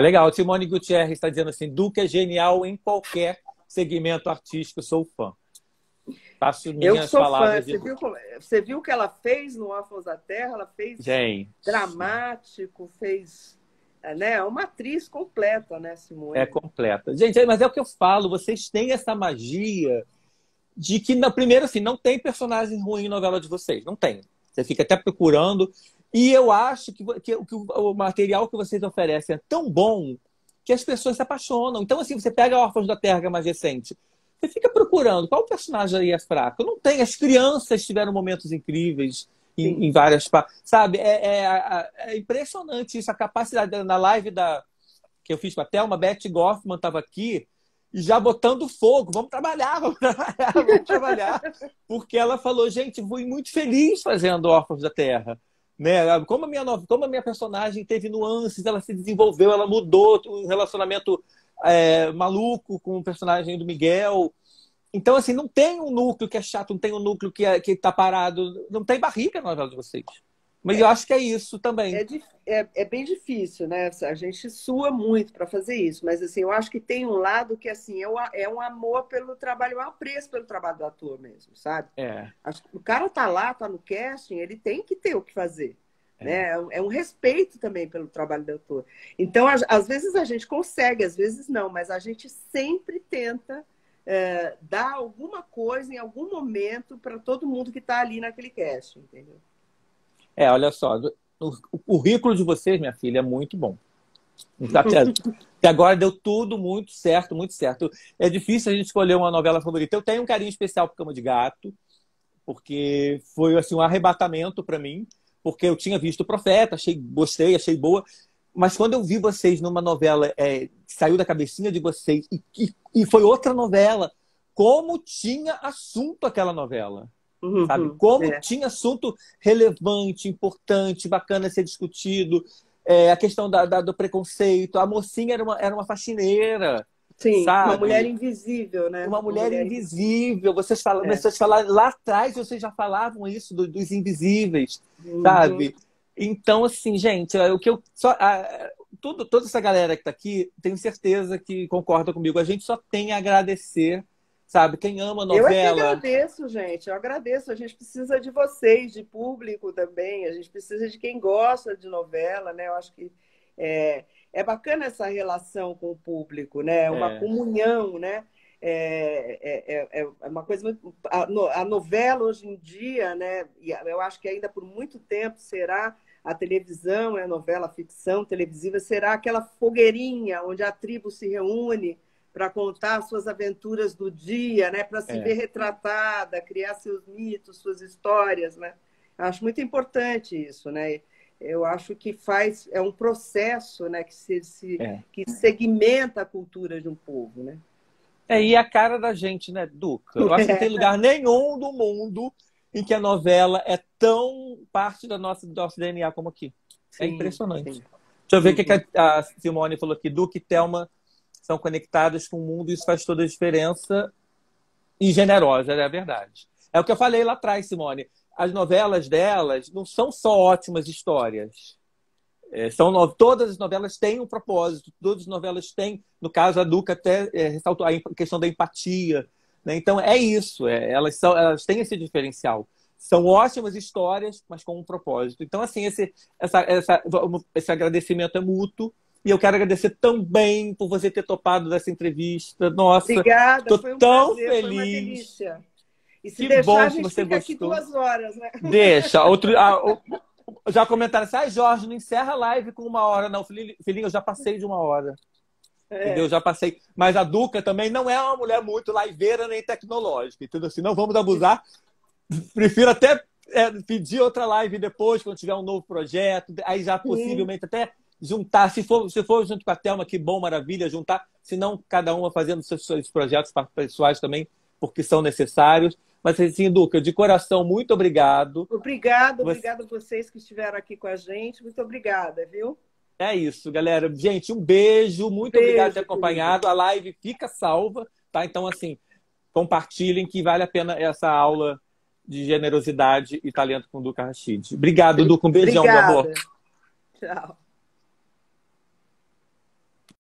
[SPEAKER 1] Legal. Simone Gutierrez está dizendo assim, Duque é genial em qualquer segmento artístico, sou fã. Faço
[SPEAKER 2] Eu que
[SPEAKER 1] minhas
[SPEAKER 2] sou fã.
[SPEAKER 1] palavras de...
[SPEAKER 2] Você viu o que ela fez no Órfãos da Terra? Ela fez
[SPEAKER 1] Gente,
[SPEAKER 2] dramático, fez, né, uma atriz completa, né,
[SPEAKER 1] é
[SPEAKER 2] Simone?
[SPEAKER 1] completa. Gente, mas é o que eu falo, vocês têm essa magia de que, primeiro, assim, não tem personagem ruim em novela de vocês. Não tem. Você fica até procurando. E eu acho que o material que vocês oferecem é tão bom que as pessoas se apaixonam. Então, assim, você pega Órfãos da Terra, que é mais recente. Você fica procurando qual personagem aí é fraco. Não tem. As crianças tiveram momentos incríveis em várias partes. Sabe? É impressionante isso, a capacidade. Na live que eu fiz com a Thelma, Betty Goffman estava aqui e já botando fogo. Vamos trabalhar, vamos trabalhar, vamos trabalhar. Porque ela falou, gente, fui muito feliz fazendo Órfãos da Terra. Né? Como a minha personagem teve nuances, ela se desenvolveu, ela mudou o relacionamento maluco com o personagem do Miguel. Então, assim, não tem um núcleo que é chato, não tem um núcleo que tá parado, não tem barriga na novela de vocês. Mas eu acho que é isso também.
[SPEAKER 2] É bem difícil, né? A gente sua muito para fazer isso, mas assim, eu acho que tem um lado que assim é um amor pelo trabalho, um apreço pelo trabalho do ator mesmo, sabe? O cara tá lá, tá no casting, ele tem que ter o que fazer. Né? É um respeito também pelo trabalho do ator. Então, às vezes a gente consegue, às vezes não, mas a gente sempre tenta dar alguma coisa em algum momento para todo mundo que está ali naquele casting, entendeu?
[SPEAKER 1] Olha só, o currículo de vocês, minha filha, é muito bom. Até agora deu tudo muito certo, muito certo. É difícil a gente escolher uma novela favorita. Eu tenho um carinho especial por Cama de Gato, porque foi assim, um arrebatamento para mim, porque eu tinha visto o Profeta, gostei, achei boa. Mas quando eu vi vocês numa novela, saiu da cabecinha de vocês e foi outra novela, como tinha assunto aquela novela. Sabe? Como tinha assunto relevante, importante, bacana a ser discutido. A questão do preconceito. A mocinha era uma faxineira.
[SPEAKER 2] Sim,
[SPEAKER 1] sabe?
[SPEAKER 2] uma mulher invisível, né?
[SPEAKER 1] Uma mulher invisível. Vocês falaram lá atrás, vocês já falavam isso dos invisíveis, sabe? Então, assim, gente, o que eu toda essa galera que está aqui, tenho certeza que concorda comigo. A gente só tem a agradecer, sabe? Quem ama novela...
[SPEAKER 2] Eu é que agradeço, gente. Eu agradeço. A gente precisa de vocês, de público também. A gente precisa de quem gosta de novela, né? Eu acho que é bacana essa relação com o público, né? Uma comunhão, né? É uma coisa muito... A novela hoje em dia, né? E eu acho que ainda por muito tempo será a televisão, a novela, a ficção televisiva, será aquela fogueirinha onde a tribo se reúne para contar suas aventuras do dia, né? Para se ver retratada, criar seus mitos, suas histórias, né? Acho muito importante isso, né? Eu acho que é um processo, né? Que segmenta a cultura de um povo, né?
[SPEAKER 1] E a cara da gente, né, Duca? Eu acho que não tem lugar nenhum do mundo em que a novela é tão parte do nosso DNA como aqui. É impressionante. Deixa eu ver o que a Simone falou aqui. Duca e Thelma são conectadas com o mundo, e isso faz toda a diferença, e generosa, é a verdade. É o que eu falei lá atrás, Simone. As novelas delas não são só ótimas histórias. Todas as novelas têm um propósito, todas as novelas têm, no caso, a Duca até ressaltou a questão da empatia, né? Então é isso, elas têm esse diferencial. São ótimas histórias, mas com um propósito. Então, assim, esse agradecimento é mútuo. E eu quero agradecer também por você ter topado dessa entrevista. Nossa,
[SPEAKER 2] obrigada, foi um
[SPEAKER 1] tão
[SPEAKER 2] prazer,
[SPEAKER 1] feliz.
[SPEAKER 2] foi uma delícia. E se
[SPEAKER 1] Que
[SPEAKER 2] deixar,
[SPEAKER 1] bom
[SPEAKER 2] a
[SPEAKER 1] que
[SPEAKER 2] gente
[SPEAKER 1] você
[SPEAKER 2] fica
[SPEAKER 1] gostou.
[SPEAKER 2] aqui 2 horas, né?
[SPEAKER 1] Deixa. Já comentaram assim, Jorge, não encerra a live com 1 hora, não. Filhinho, eu já passei de 1 hora. Entendeu? Já passei. Mas a Duca também não é uma mulher muito liveira nem tecnológica. Entendeu? Assim, não vamos abusar. Prefiro até pedir outra live depois, quando tiver um novo projeto. Aí já possivelmente até juntar. Se for junto com a Thelma, que bom, maravilha, juntar. Se não, cada uma fazendo seus projetos pessoais também, porque são necessários. Mas, assim, Duca, de coração, muito obrigado.
[SPEAKER 2] Obrigada a vocês que estiveram aqui com a gente. Muito obrigada, viu?
[SPEAKER 1] É isso, galera. Gente, um beijo. Muito obrigado por ter acompanhado. A live fica salva, tá? Então, assim, compartilhem que vale a pena essa aula de generosidade e talento com o Duca Rachid. Obrigado, Duca. Um beijão, meu amor.
[SPEAKER 2] Tchau.